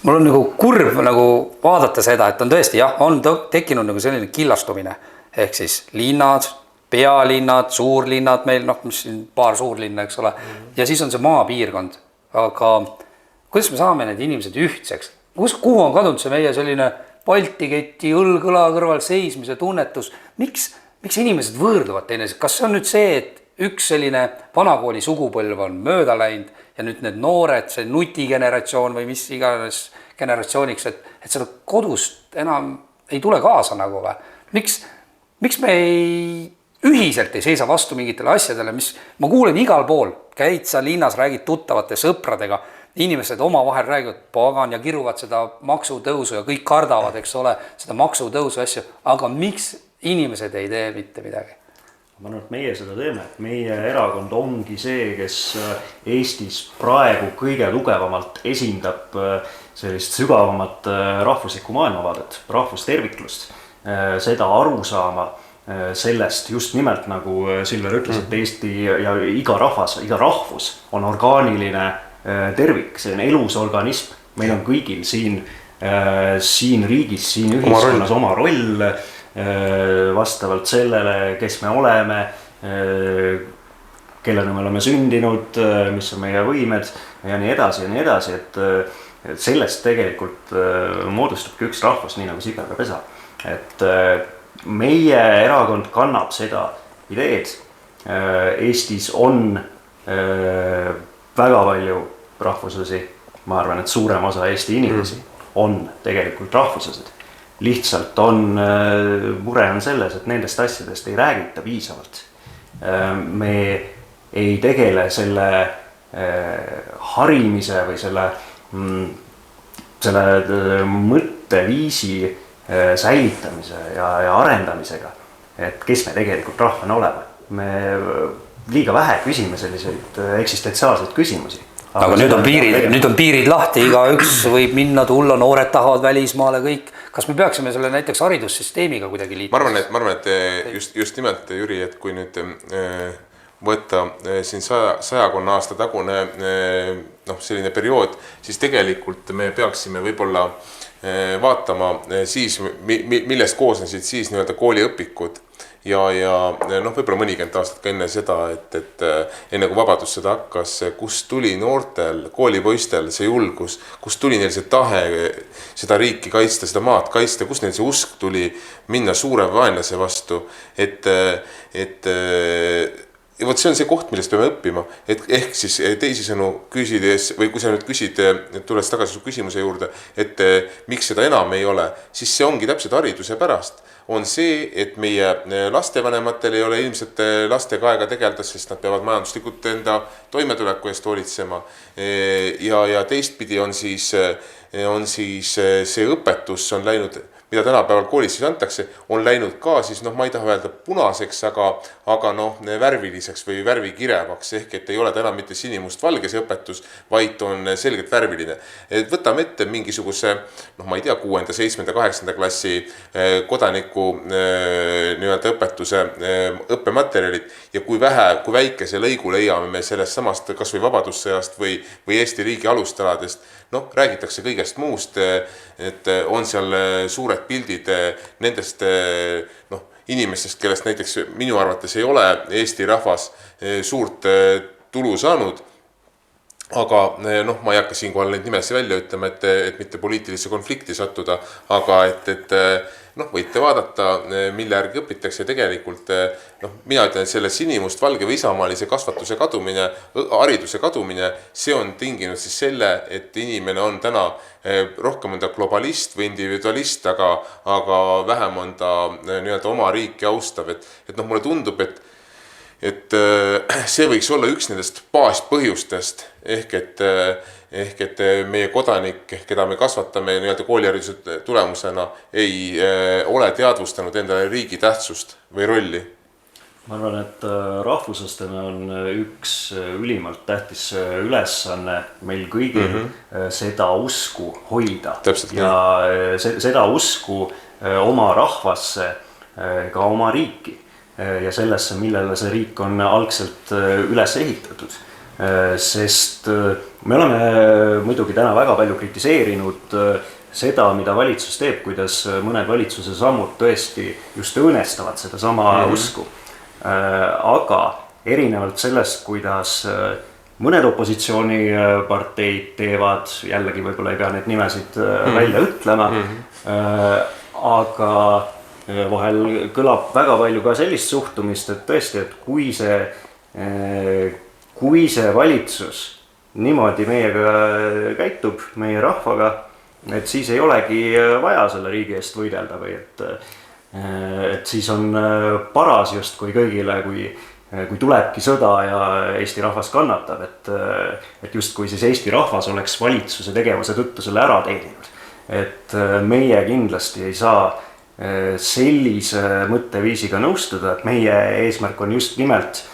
Mul on nagu kurb nagu vaadata seda, et on tõesti, jah, on tekkinud nagu selline killastumine. Ehk siis linnad, pealinnad, suurlinnad meil, mis siin paar suurlinna, eks ole. Ja siis on see maapiirkond. Aga kuidas me saame need inimesed ühtseks? Kuhu on kadunud see meie selline Balti keti õlg-õla kõrval seismise tunnetus? Miks inimesed võõrduvad teinesid? Kas see on nüüd see, et üks selline vanakooli sugupõlv on mööda läinud ja nüüd need noored, see nutigeneratsioon või mis iganes generatsiooniks, et seda kodust enam ei tule kaasa nagu või? Miks me ühiselt ei seisa vastu mingitele asjadele, mis ma kuulen igal pool, käid sa linnas, räägid tuttavate sõpradega, inimesed oma vahel räägivad pagan ja kiruvad seda maksutõusu ja kõik kardavad, eks ole, seda maksutõusu asju, aga miks inimesed ei tee mitte midagi? Ma arvan, et meie seda teeme, et meie erakond ongi see, kes Eestis praegu kõige tugevamalt esindab sellist sügavamat rahvuslikku maailmavaadet, rahvusterviklust, seda arusaama sellest just nimelt nagu Silver ütles, et Eesti ja iga rahvus on orgaaniline tervik, see on elus organism, meil on kõigil siin riigis, siin ühiskonnas oma roll vastavalt sellele, kes me oleme, kellena me oleme sündinud, mis on meie võimed ja nii edasi, et sellest tegelikult moodustubki üks rahvus, nii nagu sigar ja pesa. Et meie erakond kannab seda ideed. Eestis on väga palju rahvuslasi, ma arvan, et suurem osa Eesti inimesi on tegelikult rahvuslased. Lihtsalt mure on selles, et nendest asjadest ei räägita piisavalt. Me ei tegele selle harimise või selle mõtteviisi säilitamise ja arendamisega. et kes me tegelikult rahvana oleme. Me liiga vähe küsime selliseid eksistentsiaalseid küsimusi. Aga nüüd on piirid lahti, igaüks võib minna, tulla, noored tahavad välismaale kõik. Kas me peaksime selle näiteks haridussüsteemiga kuidagi liitma? Ma arvan, et just nimelt, Jüri, et kui nüüd võtta siin 100 aasta tagune selline periood, siis tegelikult me peaksime võib-olla vaatama siis, millest koosnesid siis nii-öelda kooliõpikud ja võib-olla mõnikümmend aastat ka enne seda, et enne kui vabadussõda hakkas, kust tuli noortel koolipoistel see julgus, kust tuli neil see tahe seda riiki kaitsta, seda maad kaitsta, kust neil see usk tuli minna suure vaenlase vastu, et ja vot see on see koht, millest peame õppima, ehk siis teisisõnu küsides, või kui sa nüüd küsid, tulles tagasi su küsimuse juurde, et miks seda enam ei ole, siis see ongi täpselt hariduse pärast. On see, et meie lastevanematel ei ole ilmselt lastega aega tegeleda, sest nad peavad majanduslikult enda toimetuleku eest hoolitsema. Ja teistpidi on siis see õpetus on läinud, mida tänapäeval koolis siis antakse, on läinud ka siis, ma ei taha öelda punaseks, aga värviliseks või värvikirevaks, ehk et ei ole täna mitte sinimust valge see õpetus, vaid on selgelt värviline. Võtame ette mingisuguse, ma ei tea, 6., 7., 8. klassi kodaniku nii-öelda õpetuse õppematerjalid ja kui väikese lõigu leiame me sellest samast kas või vabadussõjast või Eesti riigi alustaladest, räägitakse kõigest muust, et on seal suured pildid nendest inimestest, kellest näiteks minu arvates ei ole Eesti rahvas suurt tulu saanud. Aga ma ei hakka siinkohal neid nimesi välja ütlema, et mitte poliitilisse konflikti sattuda, aga et võite vaadata, mille järgi õpitakse tegelikult. Mina ütlen, et selle sinimust valge või isamaalise kasvatuse kadumine, hariduse kadumine, see on tinginud siis selle, et inimene on täna rohkem on ta globalist või individualist, aga vähem on ta nii-öelda oma riiki austav. Et mulle tundub, et see võiks olla üks nendest baaspõhjustest, ehk et meie kodanik, keda me kasvatame nii-öelda koolihariduse tulemusena, ei ole teadvustanud endale riigi tähtsust või rolli. Ma arvan, et rahvuslastena on üks ülimalt tähtis ülesanne meil kõigil seda usku hoida. Täpselt, ja seda usku oma rahvasse, ka oma riiki ja sellesse, millele see riik on algselt üles ehitatud. Sest me oleme muidugi täna väga palju kritiseerinud seda, mida valitsus teeb, kuidas mõned valitsuse sammud tõesti just õõnestavad seda sama usku. Aga erinevalt sellest, kuidas mõned opositsiooniparteid teevad, jällegi võib-olla ei pea neid nimesid välja ütlema, aga vahel kõlab väga palju ka sellist suhtumist, et tõesti, et kui see valitsus niimoodi meiega käitub, meie rahvaga, et siis ei olegi vaja selle riigi eest võidelda või et siis on paras justkui kõigile, kui tulebki sõda ja Eesti rahvas kannatab, et justkui siis Eesti rahvas oleks valitsuse tegevuse tõttu selle ära teeninud. Et meie kindlasti ei saa sellise mõtteviisiga nõustuda, et meie eesmärk on just nimelt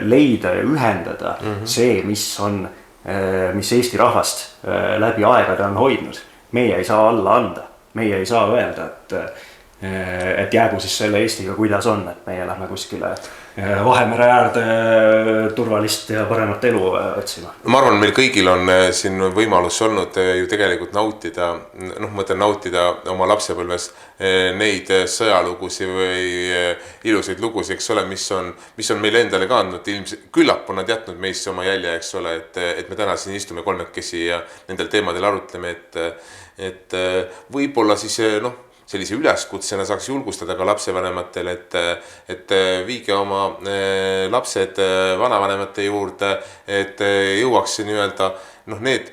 leida ja ühendada see, mis Eesti rahvast läbi aegade on hoidnud. Meie ei saa alla anda, meie ei saa öelda, et jäägu siis selle Eestiga, kuidas on, et meie lähme kuskile Vahemere äärde turvalist ja paremat elu otsima. Ma arvan, meil kõigil on siin võimalus olnud ju tegelikult nautida oma lapsepõlves neid sõjalugusi või ilusaid lugusi, eks ole, mis on meile endale ka andnud. Küllap on nad jätnud meisse oma jälje, eks ole, et me täna siin istume kolmekesi ja nendel teemadel arutleme, et võib-olla siis sellise üleskutsena saaks julgustada ka lapsevanematel, et viige oma lapsed vanavanemate juurde, et jõuaks nii-öelda noh, need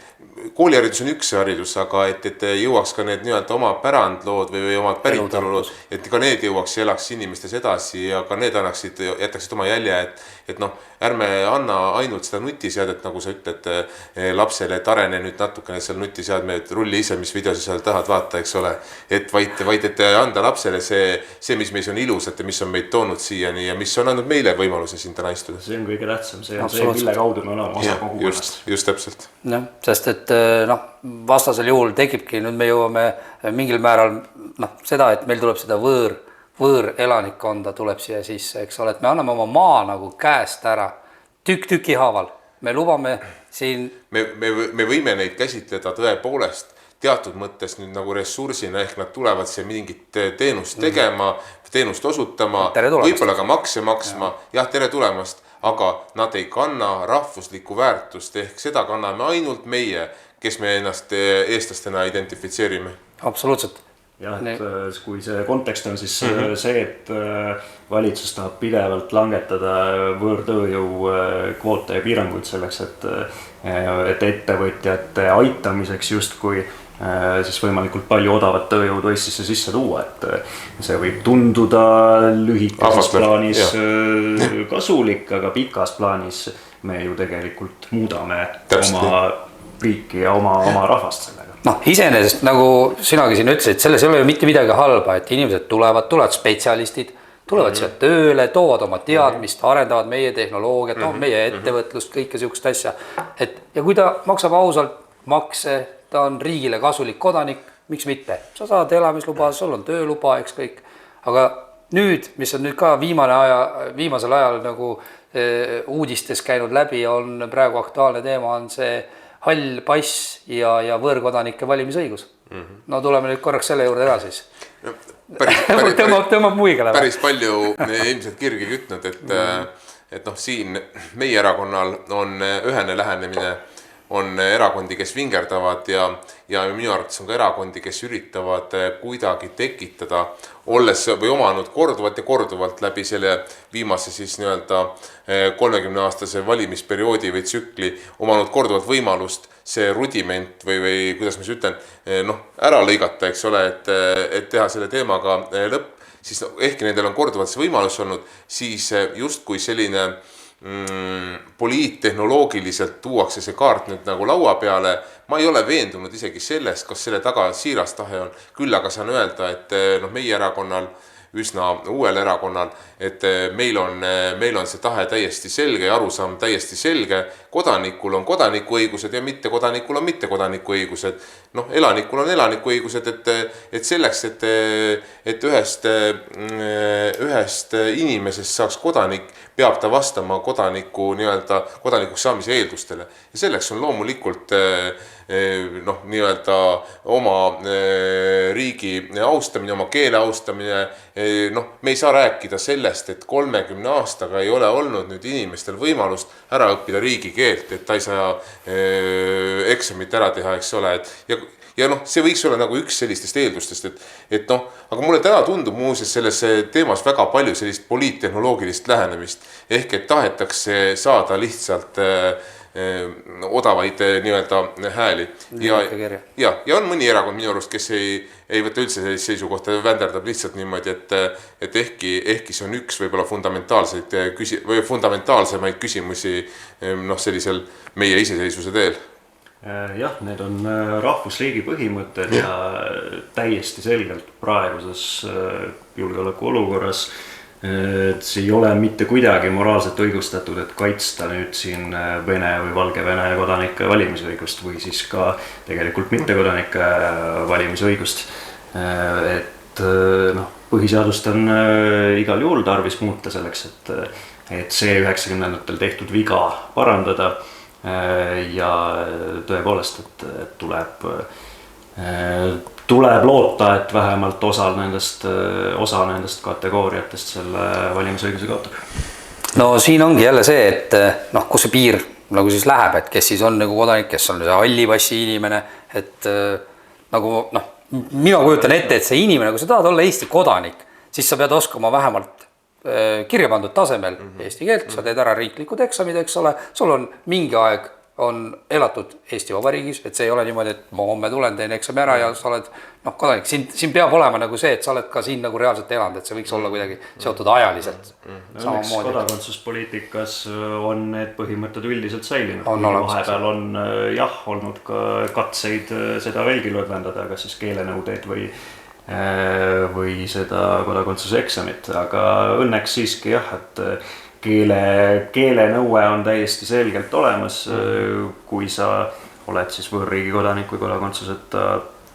kooliharidus on üks haridus, aga et jõuaks ka need nii-öelda oma pärandlood või omad päritolulood, et ka need jõuaks ja elaks inimestes edasi ja ka need annaksid, jätaksid oma jälje, et noh, ärme anna ainult seda nutiseadet, nagu sa ütled lapsele, et arene nüüd natukene seal nutiseadme, et rulli ise, mis videosi seal tahad vaata, eks ole, et vaid et anda lapsele see, mis meis on ilusat ja mis on meid toonud siiani ja mis on andnud meile võimaluse siin täna istuda. See on kõige tähtsam, see on see, mille kaudu me oleme osa kogukonnast. Just täpselt. Noh, sest et noh, vastasel juhul tekibki, nüüd me jõuame mingil määral seda, et meil tuleb seda võõrelanikkonda tuleb siia sisse, eks ole, et me anname oma maa nagu käest ära tüki haaval. Me lubame siin... Me võime neid käsitleda tõepoolest teatud mõttes nüüd nagu ressursina, ehk nad tulevad siia mingit teenust tegema, teenust osutama, võib-olla ka makse maksma, jah, tere tulemast, aga nad ei kanna rahvuslikku väärtust, ehk seda kanname ainult meie, kes me ennast eestlastena identifitseerime. Absoluutselt. Jah, et kui see kontekst on siis see, et valitsus tahab pidevalt langetada võõrtööjõu kvoote ja piiranguid selleks, et ettevõtjate aitamiseks justkui siis võimalikult palju odavat tööjõudu Eestisse sisse tuua, et see võib tunduda lühikeses plaanis kasulik, aga pikas plaanis me ju tegelikult muudame oma riiki ja oma rahvast sellega. Noh, iseenesest, nagu sinagi siin ütlesid, selles ei ole ju mitte midagi halba, et inimesed tulevad spetsialistid, tulevad siia tööle, toovad oma teadmist, arendavad meie tehnoloogiat, meie ettevõtlust, kõike sihukest asja. Ja kui ta maksab ausalt makse, ta on riigile kasulik kodanik, miks mitte? Sa saad elamisluba, sul on tööluba, eks kõik. Aga nüüd, mis on nüüd ka viimasel ajal nagu uudistes käinud läbi, on praegu aktuaalne teema, on see hall pass ja võõrkodanike valimisõigus. No tuleme nüüd korraks selle juurde ka siis. Tõmbab muigale. Päris palju ilmselt kirgi kütnud, et noh, siin meie erakonnal on ühene lähenemine, on erakondi, kes vingerdavad ja minu arvates on ka erakondi, kes üritavad kuidagi tekitada, olles või omanud korduvalt läbi selle viimase siis nii-öelda 30-aastase valimisperioodi või tsükli, omanud korduvalt võimalust see rudiment või kuidas ma ütlen, ära lõigata, eks ole, et teha selle teemaga lõpp, siis ehkki nendel on korduvalt see võimalus olnud, siis just kui selline poliittehnoloogiliselt tuuakse see kaart nüüd nagu laua peale, ma ei ole veendunud isegi sellest, kas selle taga siiras tahe on, küll aga saan öelda, et meie erakonnal, üsna uuel erakonnal, et meil on see tahe täiesti selge ja arusaam täiesti selge, kodanikul on kodanikuõigused ja mitte kodanikul on mitte kodanikuõigused. Elanikul on elanikuõigused, et selleks, et ühest inimesest saaks kodanik, peab ta vastama kodanikuks saamise eeldustele. Ja selleks on loomulikult oma riigi austamine, oma keele austamine. Me ei saa rääkida sellest, et 30 aastaga ei ole olnud nüüd inimestel võimalust ära õppida riigikeelt, et ta ei saa eksamit ära teha, eks ole. Ja see võiks olla nagu üks sellistest eeldustest, aga mulle täna tundub muuseas selles teemas väga palju sellist poliittehnoloogilist lähenemist, ehk et tahetakse saada lihtsalt odavaid nii-öelda hääli. Ja on mõni erakond minu arust, kes ei võtta üldse sellist seisukohta, vänderdab lihtsalt niimoodi, et ehkki see on üks võib-olla fundamentaalsemaid küsimusi sellisel meie iseseisvuse teel. Jah, need on rahvusriigi põhimõtted ja täiesti selgelt praeguses julgeoleku olukorras see ei ole mitte kuidagi moraalselt õigustatud, et kaitsta nüüd siin Vene või Valgevene kodanike valimisõigust või siis ka tegelikult mittekodanike valimisõigust. Et põhiseadust on igal juhul tarvis muuta selleks, et see 90-ndatel tehtud viga parandada. Ja tõepoolest, et tuleb loota, et vähemalt osa nendest kategooriatest selle valimisõiguse kaotab. No siin ongi jälle see, et kus see piir nagu siis läheb, et kes siis on nagu kodanik, kes on see halli passi inimene, et nagu mina kujutan ette, et see inimene, kui sa tahad olla Eesti kodanik, siis sa pead oskama vähemalt kirja pandud tasemel eesti keelt, sa teed ära riiklikud eksamid, eks ole, sul on mingi aeg on elatud Eesti Vabariigis, et see ei ole niimoodi, et ma homme tulen, teen eksami ära ja sa oled kodanik. Siin peab olema nagu see, et sa oled ka siin nagu reaalselt elanud, et see võiks olla kuidagi seotud ajaliselt. Õnneks kodakondsuspoliitikas on need põhimõtted üldiselt säilinud. Vahepeal on olnud ka katseid seda veelgi lõdvendada, kas siis keelenõudeid või seda kodakondsuse eksamit, aga õnneks siiski et keelenõue on täiesti selgelt olemas, kui sa oled siis võõrriigi kodanik või kodakondsuseta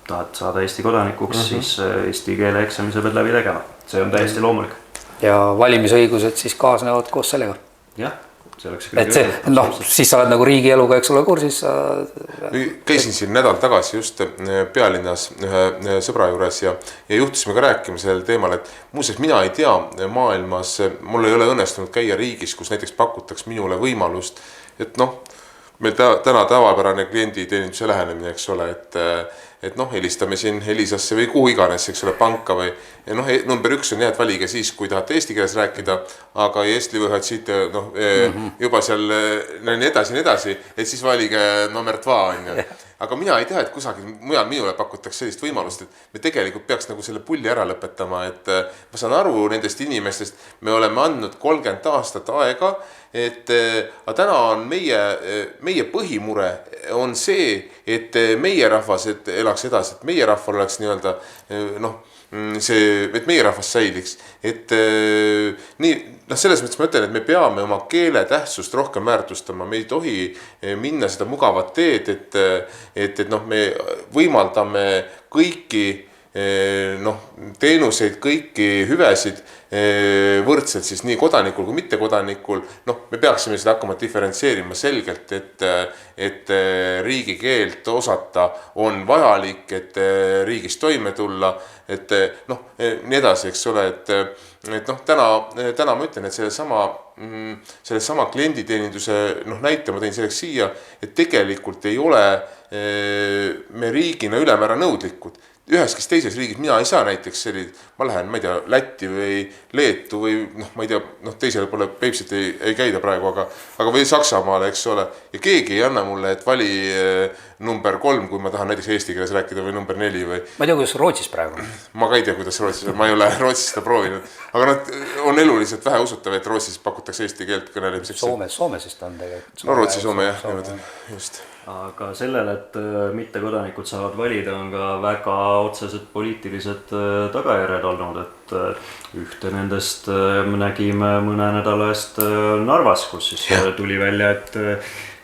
tahad saada Eesti kodanikuks, siis eesti keele eksami sa pead läbi tegema. See on täiesti loomulik. Ja valimisõigused siis kaasnevad koos sellega. Jah, see oleks et see, siis sa oled nagu riigi eluga, eks ole, kursis. Käisin siin nädal tagasi just pealinnas ühe sõbra juures ja juhtusime ka rääkima sellel teemal, et muuseas mina ei tea maailmas, mul ei ole õnnestunud käia riigis, kus näiteks pakutaks minule võimalust, et meil täna tavapärane klienditeeninduse lähenemine, eks ole, et helistame siin Elisasse või kuhu iganes, eks ole, panka või number 1 on et valige siis, kui tahate eesti keeles rääkida, aga Eesti võivad siit juba seal nii edasi, et siis valige number 2 on ju. Aga mina ei tea, et kusagil mujal minule pakutakse sellist võimalust, et me tegelikult peaks nagu selle pulli ära lõpetama, et ma saan aru nendest inimestest, me oleme andnud 30 aastat aega, aga täna on meie põhimure on see, et meie rahvas elaks edasi, et meie rahval oleks nii-öelda et meie rahvas säiliks, et selles mõttes ma ütlen, et me peame oma keele tähtsust rohkem väärtustama, me ei tohi minna seda mugavat teed, et me võimaldame kõiki teenuseid, kõiki hüvesid võrdselt siis nii kodanikul kui mittekodanikul, me peaksime seda hakkama diferentseerima selgelt, et riigikeelt osata on vajalik, et riigis toime tulla, et nii edasi, eks ole, et täna ma ütlen, et sellesama klienditeeninduse näite ma tõin selleks siia, et tegelikult ei ole me riigina ülemäära nõudlikud. Üheski teises riigis mina ei saa näiteks ma lähen, ma ei tea, Lätti või Leetu või ma ei tea, teisele pole Peipsit ei käida praegu, aga või Saksamaale, eks ole, ja keegi ei anna mulle, et vali number 3, kui ma tahan näiteks eesti keeles rääkida või number 4 või. Ma ei tea, kuidas Rootsis praegu. Ma ka ei tea, kuidas Rootsis on, ma ei ole Rootsis seda proovinud, aga on eluliselt vähe usutav, et Rootsis pakutakse eesti keelt kõnelemiseks. Soomes vist on tegelikult. No Rootsi, Soome jah, just. Aga sellele, et mittekodanikud saavad valida, on ka väga otsesed poliitilised tagajärjed olnud, et ühte nendest nägime mõne nädala eest Narvas, kus siis tuli välja, et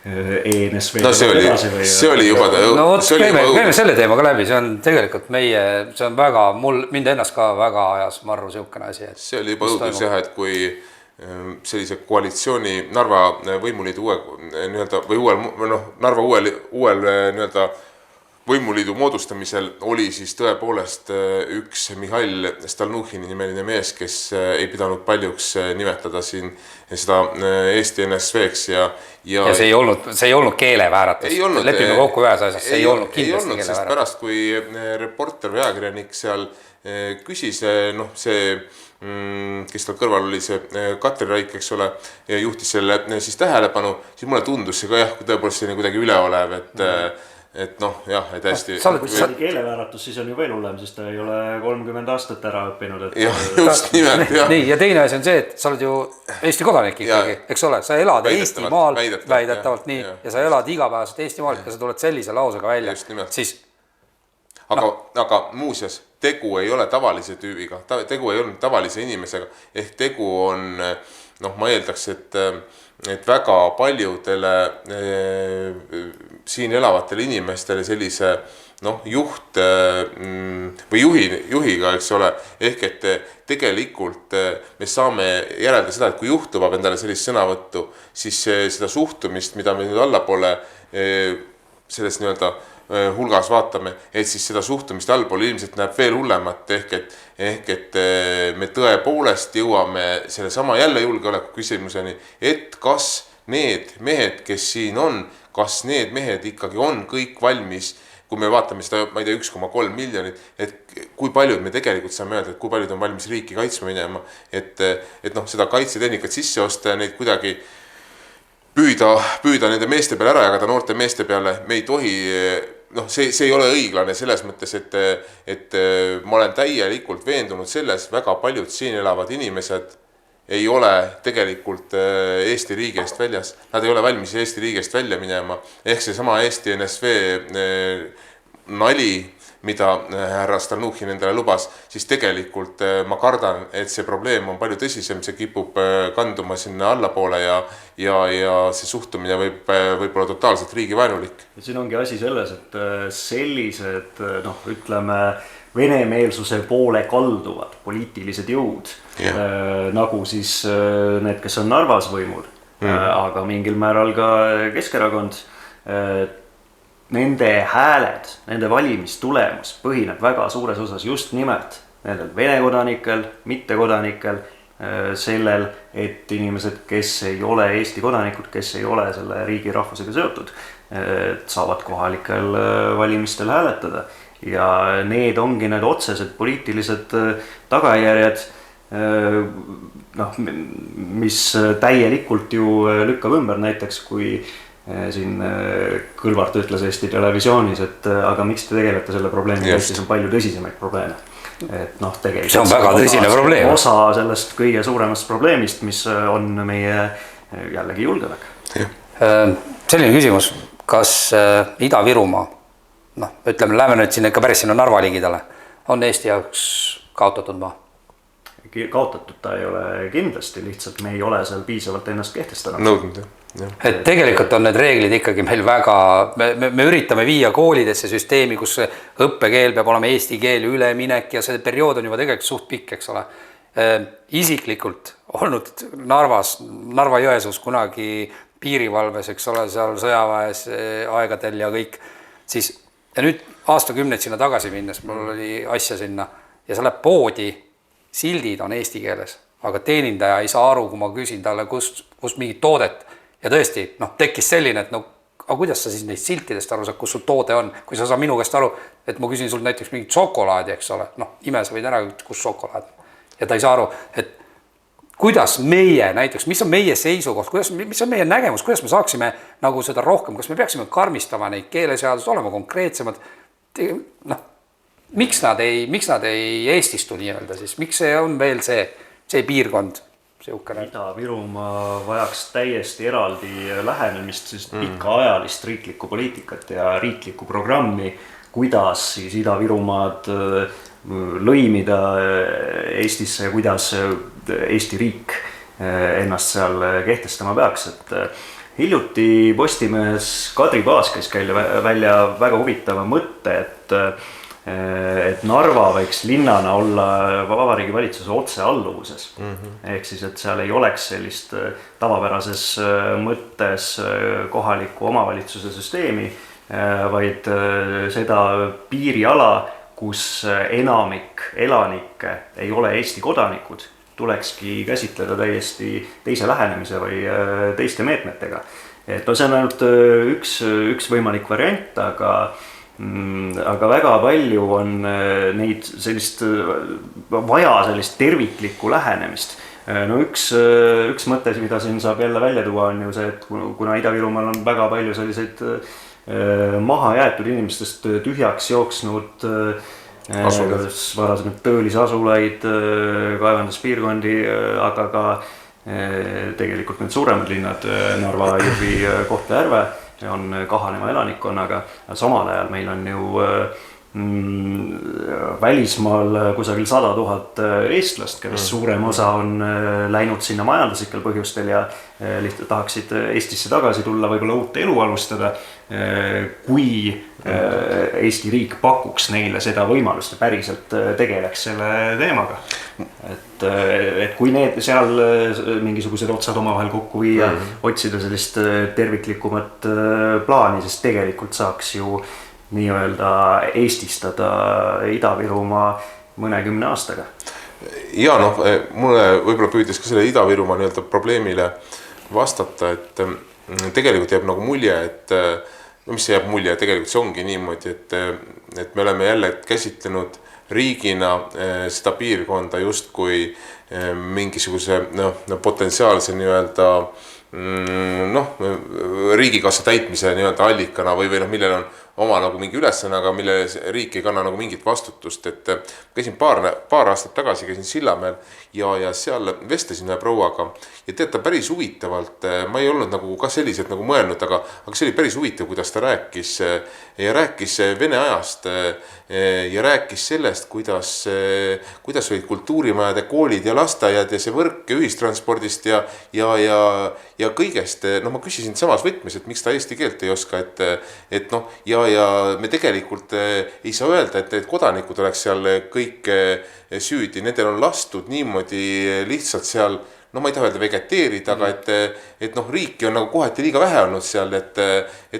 ENSV see oli juba käime selle teema ka läbi, see on tegelikult see on väga, mind ennast ka väga ajas marru siukene asi. See oli juba õudus jah, et kui sellise koalitsiooni Narva võimuliidu Narva uuel võimuliidu moodustamisel oli siis tõepoolest üks Mihhail Stalnuhhini nimeline mees, kes ei pidanud paljuks nimetada siin seda Eesti NSV-ks ja see ei olnud keelevääratus. Lepime kokku ühes asjas, see ei olnud kindlasti keelevääratus. Pärast kui reporter või ajakirjanik seal küsis, kes tal kõrval oli see Katri Raik, eks ole, ja juhtis selle siis tähelepanu, siis mulle tundus see ka jah, tõepoolest selline kuidagi üleolev, et et hästi. Kui see oli keelevääratus, siis on ju veel hullem, sest ta ei ole 30 aastat ära õppinud. Just nimelt, jah. Nii, ja teine asi on see, et sa oled ju Eesti kodanik ikkagi, eks ole, sa elad Eestimaal, väidetavalt nii, ja sa elad igapäevaselt Eestimaal ja sa tuled sellise lausega välja, siis aga muuseas, tegu ei ole tavalise tüübiga, tegu ei olnud tavalise inimesega, ehk tegu on, ma eeldaks, et väga paljudele siin elavatele inimestele sellise juht või juhiga, eks ole, ehk et tegelikult me saame järeldada seda, et kui juht lubab endale sellist sõnavõttu, siis seda suhtumist, mida me nüüd allapoole sellest nii-öelda hulgas vaatame, et siis seda suhtumist allpool ilmselt näeb veel hullemat, ehk et me tõepoolest jõuame selle sama jälle julgeoleku küsimuseni, et kas need mehed, kes siin on, kas need mehed ikkagi on kõik valmis, kui me vaatame seda, ma ei tea, 1,3 miljonit, et kui paljud me tegelikult saame öelda, et kui paljud on valmis riiki kaitsma minema, et seda kaitsetehnikat sisse osta ja neid kuidagi püüda nende meeste peale ära jagada, noorte meeste peale, me ei tohi, noh, see ei ole õiglane selles mõttes, et ma olen täielikult veendunud selles, väga paljud siin elavad inimesed ei ole tegelikult Eesti riigi eest väljas. Nad ei ole valmis Eesti riigi eest välja minema. Ehk see sama Eesti NSV nali, mida härra Stalnuhhin endale lubas, siis tegelikult ma kardan, et see probleem on palju tõsisem, see kipub kanduma sinna allapoole ja see suhtumine võib olla totaalselt riigivaenulik. Siin ongi asi selles, et sellised, ütleme, venemeelsuse poole kalduvad poliitilised jõud, nagu siis need, kes on Narvas võimul, aga mingil määral ka Keskerakond, nende hääled, nende valimistulemus põhineb väga suures osas just nimelt nendel Vene kodanikel, mittekodanikel, sellel, et inimesed, kes ei ole Eesti kodanikud, kes ei ole selle riigi rahvusega seotud, saavad kohalikel valimistel hääletada. Ja need ongi need otsesed poliitilised tagajärjed, mis täielikult ju lükkab ümber näiteks, kui siin Kõlvart ütles Eesti Televisioonis, et aga miks te tegelete selle probleemi, Eestis on palju tõsisemaid probleeme. Et tegelikult see on väga tõsine probleem. Osa sellest kõige suuremast probleemist, mis on meie jällegi julgeolek. Selline küsimus, kas Ida-Virumaa, ütleme, lähme nüüd sinna ikka päris sinna Narva ligidale, on Eesti jaoks kaotatud maa? Kaotatud ta ei ole kindlasti, lihtsalt me ei ole seal piisavalt ennast kehtestanud. Nõudnud, et tegelikult on need reeglid ikkagi meil väga, me üritame viia koolidesse süsteemi, kus õppekeel peab olema eesti keel üleminek ja see periood on juba tegelikult suht pikk, eks ole. Isiklikult olnud Narvas, Narva-Jõesuus kunagi piirivalves, eks ole, seal sõjaväes aegadel ja kõik, siis ja nüüd aastakümneid sinna tagasi minnes, mul oli asja sinna ja sa läheb poodi, sildid on eesti keeles, aga teenindaja ei saa aru, kui ma küsin talle, kus mingit toodet ja tõesti, tekkis selline, et aga kuidas sa siis neist siltidest aru saad, kus sul toode on, kui sa saa minu käest aru, et ma küsin sul näiteks mingit šokolaadi, eks ole, ime sa võid ära, kus šokolaad ja ta ei saa aru, et kuidas meie näiteks, mis on meie seisukoht, mis on meie nägemus, kuidas me saaksime nagu seda rohkem, kas me peaksime karmistama neid keeleseadust, olema konkreetsemad, miks nad ei eestistu nii-öelda siis, miks see on veel see piirkond? Ida-Virumaa vajaks täiesti eraldi lähenemist, sest pikaajalist riiklikku poliitikat ja riiklikku programmi, kuidas siis Ida-Virumaad lõimida Eestisse ja kuidas Eesti riik ennast seal kehtestama peaks. Et hiljuti Postimehes Kadri Paas käis välja väga huvitava mõtte, et Narva võiks linnana olla Vabariigi valitsuse otsealluvuses. Ehk siis, et seal ei oleks sellist tavapärases mõttes kohaliku omavalitsuse süsteemi, vaid seda piiriala, kus enamik elanikke ei ole Eesti kodanikud, tulekski käsitleda täiesti teise lähenemise või teiste meetmetega. Et see on ainult üks võimalik variant, aga väga palju on neid vaja sellist terviklikku lähenemist. Üks mõte, mida siin saab jälle välja tuua, on ju see, et kuna Ida-Virumaal on väga palju selliseid maha jäetud inimestest tühjaks jooksnud varasemalt töölisasulaid, kaevanduspiirkondi, aga ka tegelikult need suuremad linnad, Narva, Jõhvi, Kohtla-Järve on kahaneva elanikkonnaga. Samal ajal meil on ju välismaal kusagil 100 000 eestlast, kellest suurem osa on läinud sinna majanduslikel põhjustel ja lihtsalt tahaksid Eestisse tagasi tulla, võib-olla uut elu alustada, kui Eesti riik pakuks neile seda võimalust ja päriselt tegeleks selle teemaga. Et kui need seal mingisugused otsad omavahel kokku viia, otsida sellist terviklikumat plaani, siis tegelikult saaks ju nii-öelda eestistada Ida-Virumaa mõnekümne aastaga. Ja mulle võib-olla püüdes ka selle Ida-Virumaa nii-öelda probleemile vastata, et tegelikult jääb nagu mulje, et mis jääb mulje, tegelikult see ongi niimoodi, et me oleme jälle käsitlenud riigina seda piirkonda justkui mingisuguse potentsiaalse nii-öelda noh, riigikassa täitmise nii-öelda allikana või noh, millel on oma nagu mingi ülesanne, aga mille riik ei kanna nagu mingit vastutust, et käisin paar aastat tagasi, käisin Sillamäel ja seal vestlesin ühe prouaga ja tead, ta päris huvitavalt, ma ei olnud nagu ka selliselt nagu mõelnud, aga see oli päris huvitav, kuidas ta rääkis Vene ajast ja rääkis sellest, kuidas olid kultuurimajad ja koolid ja lasteaiad ja see võrk ja ühistranspordist ja kõigest. No ma küsisin samas võtmes, et miks ta eesti keelt ei oska, et noh, ja me tegelikult ei saa öelda, et kodanikud oleks seal kõik süüdi, nendel on lastud niimoodi lihtsalt seal, no ma ei taha öelda vegeteerida, aga et noh, riiki on nagu kohati liiga vähe olnud seal, et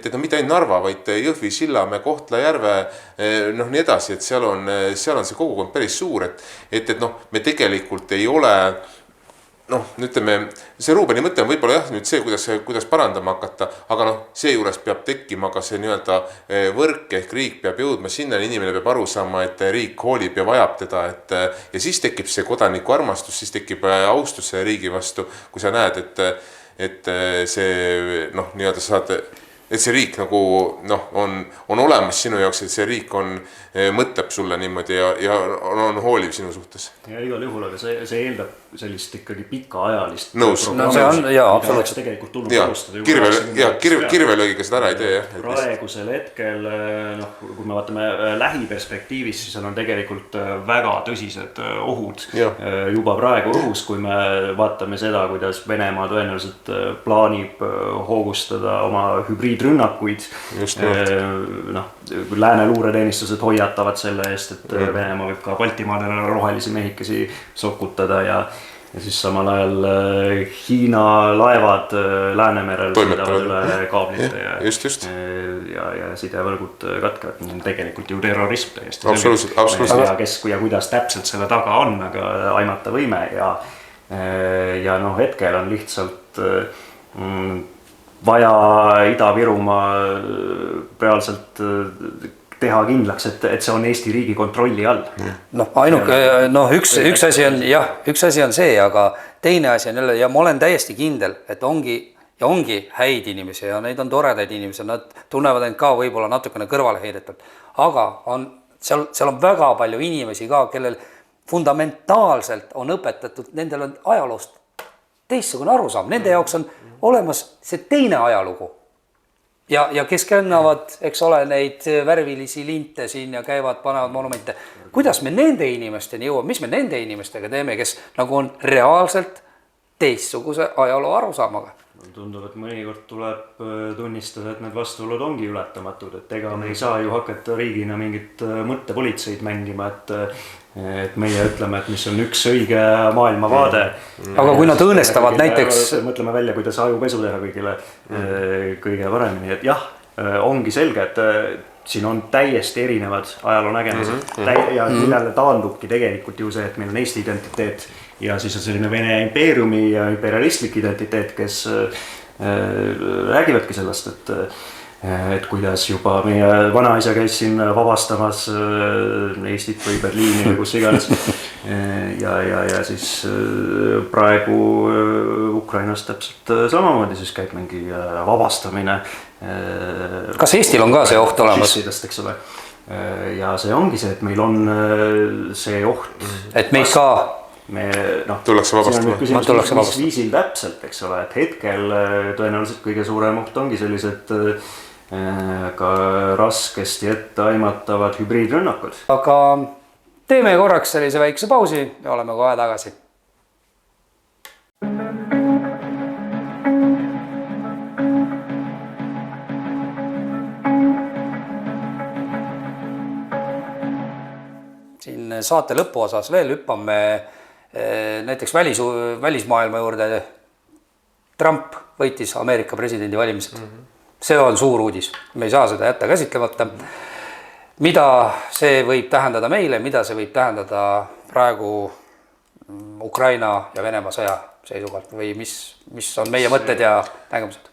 no mitte ainult Narva, vaid Jõhvi, Sillamäe, Kohtla-Järve, noh nii edasi, et seal on see kogukond päris suur, et noh, me tegelikult ei ole, noh, ütleme, see Ruubeni mõte on võib-olla jah, nüüd see, kuidas parandama hakata, aga noh, seejuures peab tekkima ka see nii-öelda võrk ehk riik peab jõudma sinna, inimene peab aru saama, et riik hoolib ja vajab teda, ja siis tekib see kodaniku armastus, siis tekib austus selle riigi vastu, kui sa näed, et see noh, nii-öelda saad, et see riik nagu noh, on olemas sinu jaoks, et see riik mõtleb sulle niimoodi ja on hooliv sinu suhtes. Ja igal juhul, aga see eeldab sellist ikkagi pikaajalist nõus. No see on, jaa, absoluutselt. Tegelikult tulnud alustada. Kirvelöögiga seda ära ei tee, jah. Praegusel hetkel, noh, kui me vaatame lähiperspektiivis, siis on tegelikult väga tõsised ohud juba praegu õhus, kui me vaatame seda, kuidas Venemaa tõenäoliselt plaanib hoogustada oma hübriidrünnakuid. Noh, lääne luureteenistused hoiatavad selle eest, et Venemaa võib ka Baltimaadele rohelisi mehikesi sokutada ja siis samal ajal Hiina laevad Läänemerel sõidavad üle kaablite ja sidevõrgud katkevad. Tegelikult ju terrorism täiesti. Absoluutselt. Kes ja kuidas täpselt selle taga on, aga aimata võime ja noh, hetkel on lihtsalt vaja Ida-Virumaa reaalselt teha kindlaks, et see on Eesti riigi kontrolli all. Noh, ainuke, noh, üks asi on see, aga teine asi on jälle, ja ma olen täiesti kindel, et ongi häid inimesi ja neid on toredaid inimesi, nad tunnevad end ka võib-olla natukene kõrvale heidetult, aga seal on väga palju inimesi ka, kellel fundamentaalselt on õpetatud, nendel on ajaloost teistsugune arusaam, nende jaoks on olemas see teine ajalugu. Ja kes kannavad, eks ole, neid värvilisi linte siin ja käivad, panevad monumente. Kuidas me nende inimesteni jõuame, mis me nende inimestega teeme, kes nagu on reaalselt teistsuguse ajaloo arusaamaga? Tundub, et mõnikord tuleb tunnistada, et need vastuolud ongi ületamatud, et ega me ei saa ju hakata riigina mingit mõttepolitseid mängima, et meie ütleme, et mis on üks õige maailmavaade. Aga kui nad õõnestavad näiteks... Mõtleme välja, kuidas ajupesu teha kõige paremini, et jah, ongi selge, et siin on täiesti erinevad ajaloonägemised ja millele taandubki tegelikult ju see, et meil on Eesti identiteet ja siis on selline Vene impeeriumi ja imperialistlik identiteet, kes räägivadki sellest, et kuidas juba meie vanaisa käis siin vabastamas Eestit või Berliini või kus iganes ja siis praegu Ukrainas täpselt samamoodi siis käib mingi vabastamine. Kas Eestil on ka see oht olemas? Eks ole. Ja see ongi see, et meil on see oht. Et meid ka... tullakse vabastama. Mis viisil täpselt, eks ole, et hetkel tõenäoliselt kõige suurem oht ongi sellised ka raskesti ette aimatavad hübriidrünnakud. Aga teeme korraks sellise väikse pausi ja oleme kohe tagasi. Siin saate lõpuosas veel hüppame näiteks välismaailma juurde. Trump võitis Ameerika presidendi valimised. See on suur uudis. Me ei saa seda jätta käsitlemata. Mida see võib tähendada meile, mida see võib tähendada praegu Ukraina ja Venemaa sõja seisukohalt või mis on meie mõtted ja nägemused?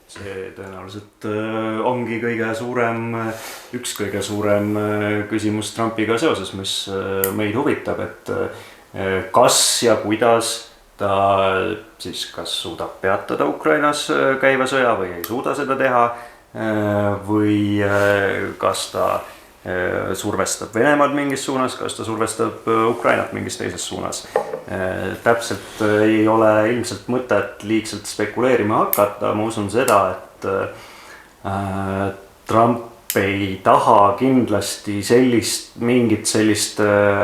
See tõenäoliselt ongi üks kõige suurem küsimus Trumpiga seoses, mis meid huvitab, et kas ja kuidas ta siis kas suudab peatada Ukrainas käiva sõja või ei suuda seda teha või kas ta survestab Venemaad mingis suunas, kas ta survestab Ukrainat mingis teises suunas. Täpselt ei ole ilmselt mõtet liigselt spekuleerima hakata, ma usun seda, et Trump ei taha kindlasti mingit sellist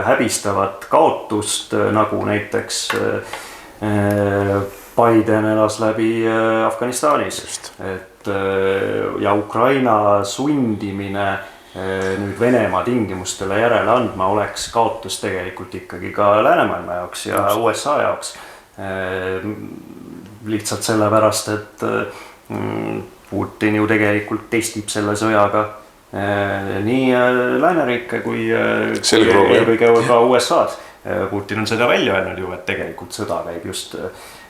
häbistavat kaotust, nagu näiteks Biden elas läbi Afganistanis. Ja Ukraina sundimine nüüd Venemaa tingimustele järele andma oleks kaotus tegelikult ikkagi ka läänemaailma jaoks ja USA jaoks. Lihtsalt sellepärast, et Putin ju tegelikult testib selle sõjaga nii lääneriike kui ka USA-d. Putin on seda välja öelnud ju, et tegelikult sõda käib just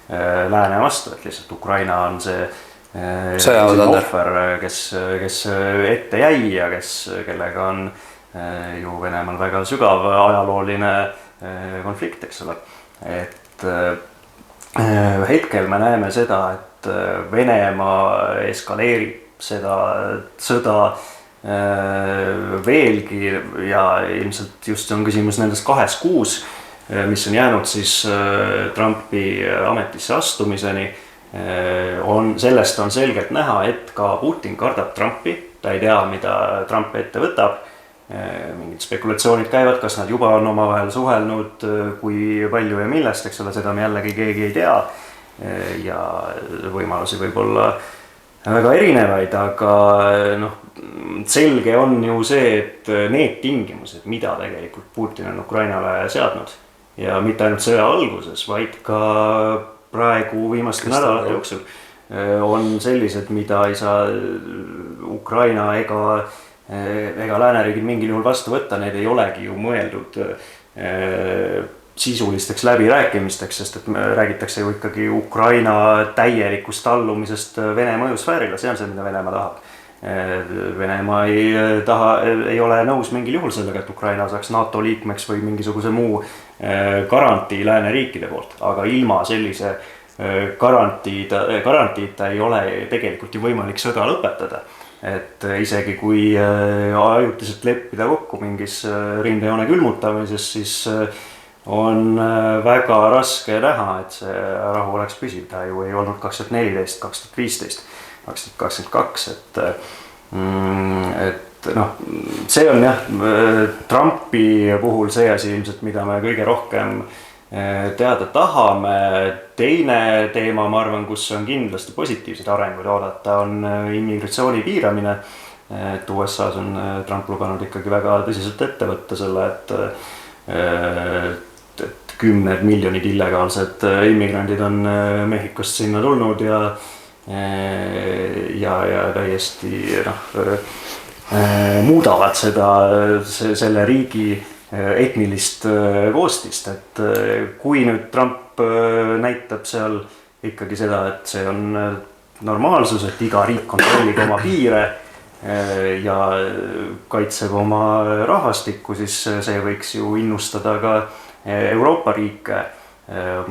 lääne vastu, et lihtsalt Ukraina on see ohver, kes ette jäi ja kellega on ju Venemaal väga sügav ajalooline konflikt, eks ole. Et hetkel me näeme seda, et Venemaa eskaleerib seda sõda veelgi ja ilmselt just see on küsimus nendest 2 kuus, mis on jäänud siis Trumpi ametisse astumiseni. Sellest on selgelt näha, et ka Putin kardab Trumpi, ta ei tea, mida Trump ette võtab. Mingid spekulatsioonid käivad, kas nad juba on omavahel suhelnud, kui palju ja millest, eks ole, seda me jällegi keegi ei tea. Ja võimalusi võib olla väga erinevaid, aga selge on ju see, et need tingimused, mida tegelikult Putin on Ukrainale seadnud ja mitte ainult sõja alguses, vaid ka praegu viimaste nädalate jooksul on sellised, mida ei saa Ukraina ega lääneriigid mingil juhul vastu võtta, need ei olegi ju mõeldud sisulisteks läbirääkimisteks, sest et räägitakse ju ikkagi Ukraina täielikust allumisest Vene mõjusfäärile, see on see, mida Venemaa tahab. Venemaa ei ole nõus mingil juhul sellega, et Ukraina saaks NATO liikmeks või mingisuguse muu garantii lääneriikide poolt, aga ilma sellise garantiita ei ole tegelikult ju võimalik sõda lõpetada. Et isegi kui ajutiselt leppida kokku mingis rindejoone külmutamises, siis on väga raske näha, et see rahu oleks püsiv. Ta ju ei olnud 2014, 2015, 2022, et see on jah, Trumpi puhul see asi ilmselt, mida me kõige rohkem teada tahame. Teine teema, ma arvan, kus on kindlasti positiivsed arengud oodata, on immigratsiooni piiramine. Et USA-s on Trump lubanud ikkagi väga tõsiselt ette võtta selle, et 10 miljonid illegaalsed immigrandid on Mehhikost sinna tulnud ja täiesti muudavad selle riigi etnilist koostist, et kui nüüd Trump näitab seal ikkagi seda, et see on normaalsus, et iga riik kontrollib oma piire ja kaitseb oma rahvastikku, siis see võiks ju innustada ka Euroopa riike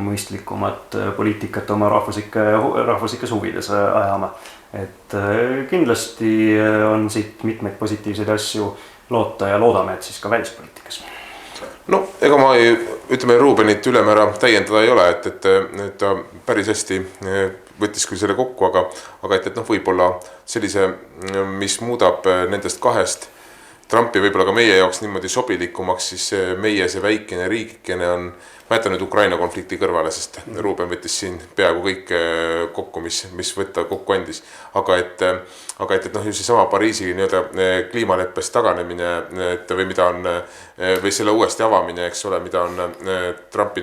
mõistlikumat poliitikat oma rahvuslikes huvides ajama. Et kindlasti on siit mitmeid positiivseid asju loota ja loodame, et siis ka välispoliitikas. No, ega ma ütleme, Rubenit ülemäära täiendada ei ole, et ta päris hästi võttis küll selle kokku, aga et võib-olla sellise, mis muudab nendest 2 Trumpi võib-olla ka meie jaoks niimoodi sobilikumaks, siis meie see väikene riigikene on, ma jätan nüüd Ukraina konflikti kõrvale, sest Ruben võttis siin peaaegu kõik kokku, mis võtta kokku andis. Aga et ju see sama Pariisi kliimaleppest taganemine või mida on, või selle uuesti avamine, eks ole, mida on Trumpi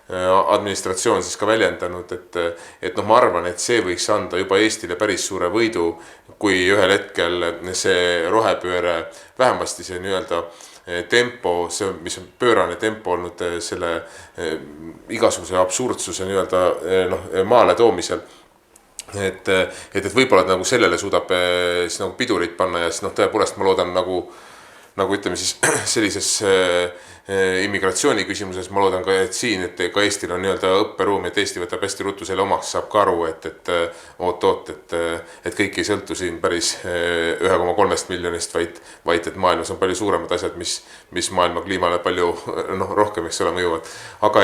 administratsioon siis ka väljendanud, et ma arvan, et see võiks anda juba Eestile päris suure võidu, kui ühel hetkel see rohepööre, vähemasti see tempo, see, mis on pöörane tempo olnud selle igasuguse absurdsuse maale toomisel, et võib-olla sellele suudab siis pidurit panna ja siis tõepoolest ma loodan nagu ütleme siis sellises immigratsiooni küsimuses ma loodan ka, et siin, et ka Eestil on nii-öelda õpperuum, et Eesti võtab hästi ruttu selle omaks, saab ka aru, et oot, et kõik ei sõltu siin päris 1,3 miljonist, vaid et maailmas on palju suuremad asjad, mis maailma kliimale palju rohkem, eks ole, mõjuvad. Aga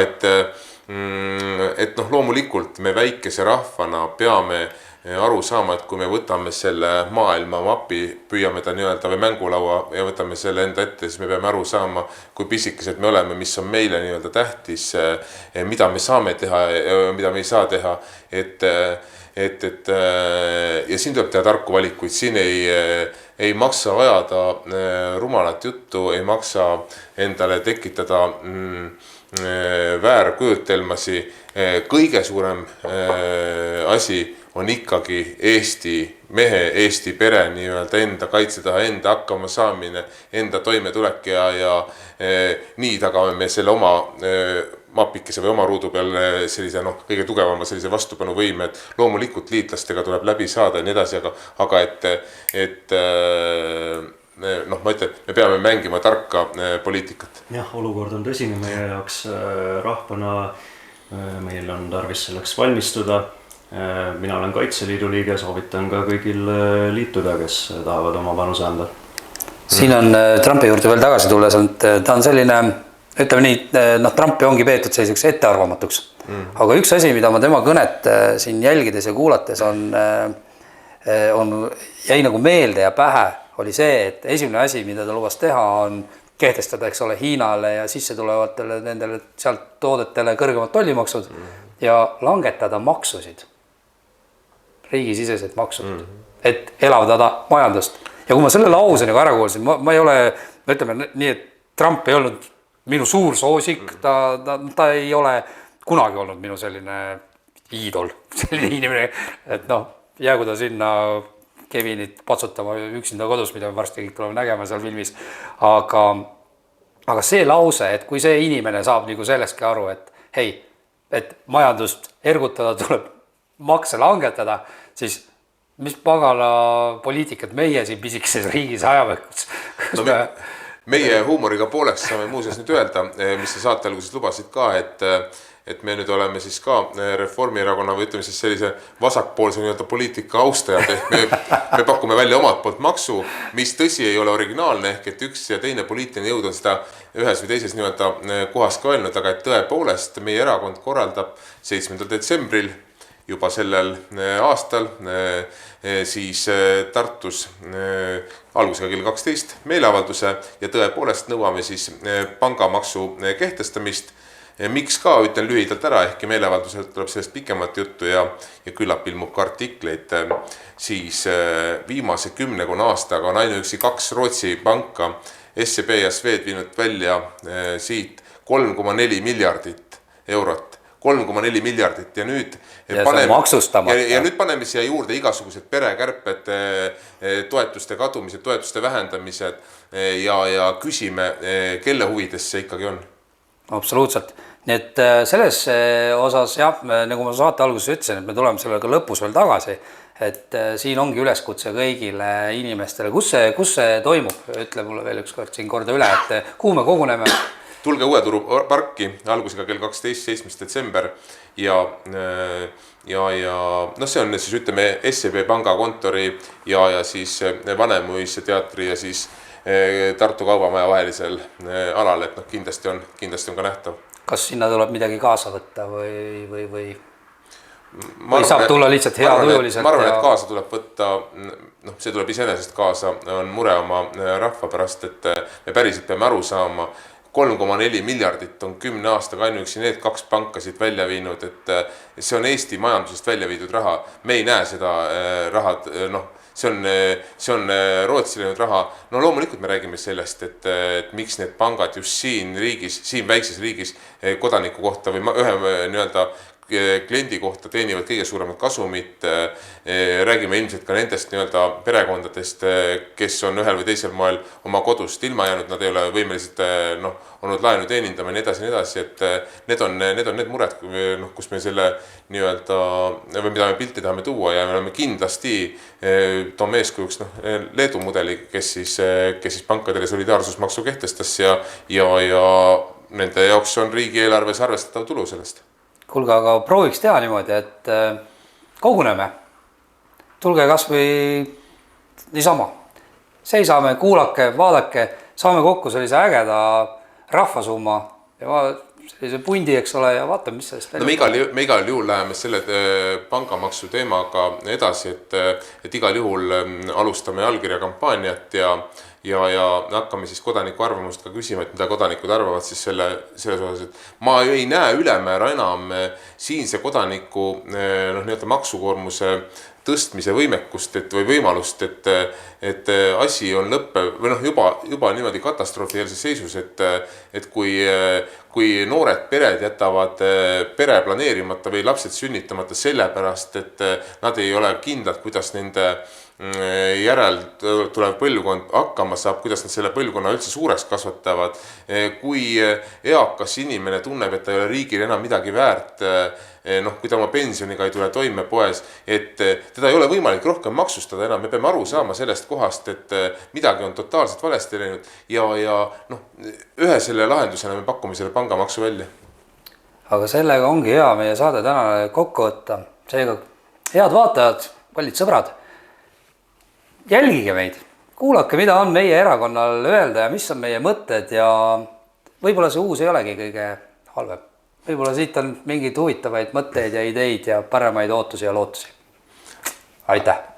et loomulikult me väikese rahvana peame aru saama, et kui me võtame selle maailma mapi, püüame ta nii-öelda või mängulaua ja võtame selle enda ette, siis me peame aru saama, kui pisikesed me oleme, mis on meile nii-öelda tähtis, mida me saame teha ja mida me ei saa teha, ja siin tuleb teha tarku valikuid, siin ei maksa ajada rumalat juttu, ei maksa endale tekitada väärkujutelmasi. Kõige suurem asi on ikkagi Eesti mehe, Eesti pere nii-öelda enda kaitse taha, enda hakkama saamine, enda toimetulek ja nii tagame me selle oma mapikese või oma ruudu peal sellise kõige tugevama sellise vastupanuvõime, et loomulikult liitlastega tuleb läbi saada ja nii edasi, aga ma ütlen, me peame mängima tarka poliitikat. Jah, olukord on tõsine meie jaoks rahvana, meil on tarvis selleks valmistuda. Mina olen Kaitseliidu liige, soovitan ka kõigil liituda, kes tahavad oma panuse anda. Siin on Trumpi juurde veel tagasi tulles, ta on selline, ütleme nii, Trumpi ongi peetud selliseks ettearvamatuks. Aga üks asi, mida ma tema kõnet siin jälgides ja kuulates jäi nagu meelde ja pähe, oli see, et esimene asi, mida ta lubas teha, on kehtestada, eks ole, Hiinale ja sisse tulevatele nendele sealt toodetele kõrgemad tollimaksud ja langetada maksusid, riigisiseseid maksud, et elavdada majandust. Ja kui ma selle lause nagu ära kuulsin, ma ei ole, ütleme nii, et Trump ei olnud minu suur soosik, ta ei ole kunagi olnud minu selline iidol, selline inimene, et jäägu ta sinna Kevinit patsutama üksinda kodus, mida me varsti kõik tuleme nägema seal filmis. Aga see lause, et kui see inimene saab nagu sellestki aru, et hei, et majandust ergutada tuleb makse langetada, siis mis pagala poliitikat meie siin pisikeses riigis ajame? Meie huumoriga pooleks saame muuseas nüüd öelda, mis sa saate alguses lubasid ka, et me nüüd oleme siis ka Reformierakonna või ütleme siis sellise vasakpoolse nii-öelda poliitika austajad, ehk me pakume välja omalt poolt maksu, mis tõsi ei ole originaalne, ehk et üks ja teine poliitiline jõud on seda ühes või teises nii-öelda kohas ka öelnud, aga et tõepoolest meie erakond korraldab 7. detsembril juba sellel aastal siis Tartus algusega kell 12 meeleavalduse ja tõepoolest nõuame siis pangamaksu kehtestamist. Miks ka, ütlen lühidalt ära, ehkki meeleavaldusel tuleb sellest pikemat juttu ja küllap ilmub ka artikleid, siis viimase 10 aastaga on ainuüksi 2 Rootsi panka, SEB ja Swed viinud välja siit 3,4 miljardit eurot. 3,4 miljardit ja nüüd nüüd paneme siia juurde igasugused perekärped, toetuste kadumised, toetuste vähendamised ja küsime, kelle huvides see ikkagi on. Absoluutselt. Nii et selles osas, jah, nagu ma saate alguses ütlesin, et me tuleme sellega lõpus veel tagasi, et siin ongi üleskutse kõigile inimestele. Kus see toimub? Ütle mulle veel üks kord siin korda üle, et kuhu me koguneme? Tulge Uue Turu parki algusega kell 12, 7. detsember ja see on siis ütleme SEB pangakontori ja siis Vanemuise teatri ja siis Tartu Kaubamaja vahelisel alal, et kindlasti on ka nähtav. Kas sinna tuleb midagi kaasa võtta või saab tulla lihtsalt hea tujuliselt? Ma arvan, et kaasa tuleb võtta, see tuleb iseenesest kaasa, on mure oma rahva pärast, et me päriselt peame aru saama, 3,4 miljardit on 10 aastaga ainuüksi need 2 pankasid välja viinud, et see on Eesti majandusest välja viidud raha. Me ei näe seda rahad, see on Rootsi läinud raha. Loomulikult me räägime sellest, et miks need pangad just siin riigis, siin väikses riigis kodaniku kohta või ühe nii-öelda kliendi kohta teenivad kõige suuremat kasumit. Räägime ilmselt ka nendest nii-öelda perekondadest, kes on ühel või teisel moel oma kodust ilma jäänud, nad ei ole võimelised olnud laenu teenindama ja nii edasi, et need on need mured, kus me selle nii-öelda või mida me pilti tahame tuua ja me oleme kindlasti toome eeskujuks Leedu mudeli, kes siis pankadele solidaarsusmaksu kehtestas ja nende jaoks on riigieelarves arvestatav tulu sellest. Kuulge, aga prooviks teha niimoodi, et koguneme. Tulge kas või niisama. Seisame, kuulake, vaadake, saame kokku sellise ägeda rahvasumma ja sellise pundi, eks ole, ja vaatame, mis sellest me igal juhul läheme selle pangamaksu teemaga edasi, et igal juhul alustame allkirjakampaaniat ja hakkame siis kodaniku arvamust ka küsima, et mida kodanikud arvavad siis selles osas, et ma ei näe ülemäära enam siinse kodaniku nii-öelda maksukoormuse tõstmise võimekust või võimalust, et asi on lõppev või juba niimoodi katastrofieelses seisus, et kui noored pered jätavad pere planeerimata või lapsed sünnitamata sellepärast, et nad ei ole kindlad, kuidas nende järel tulev põlvkond hakkama saab, kuidas nad selle põlvkonna üldse suureks kasvatavad. Kui eakas inimene tunneb, et ta ei ole riigil enam midagi väärt, kui ta oma pensioniga ei tule toime poes, et teda ei ole võimalik rohkem maksustada enam, me peame aru saama sellest kohast, et midagi on totaalselt valesti läinud ja ühe selle lahendusena me pakume selle pangamaksu välja. Aga sellega ongi hea meie saade täna kokku võtta. Seega, head vaatajad, kallid sõbrad, jälgige meid, kuulake, mida on meie erakonnal öelda ja mis on meie mõtted ja võib-olla see uus ei olegi kõige halvem. Võib-olla siit on mingeid huvitavaid mõtteid ja ideid ja paremaid ootusi ja lootusi. Aitäh!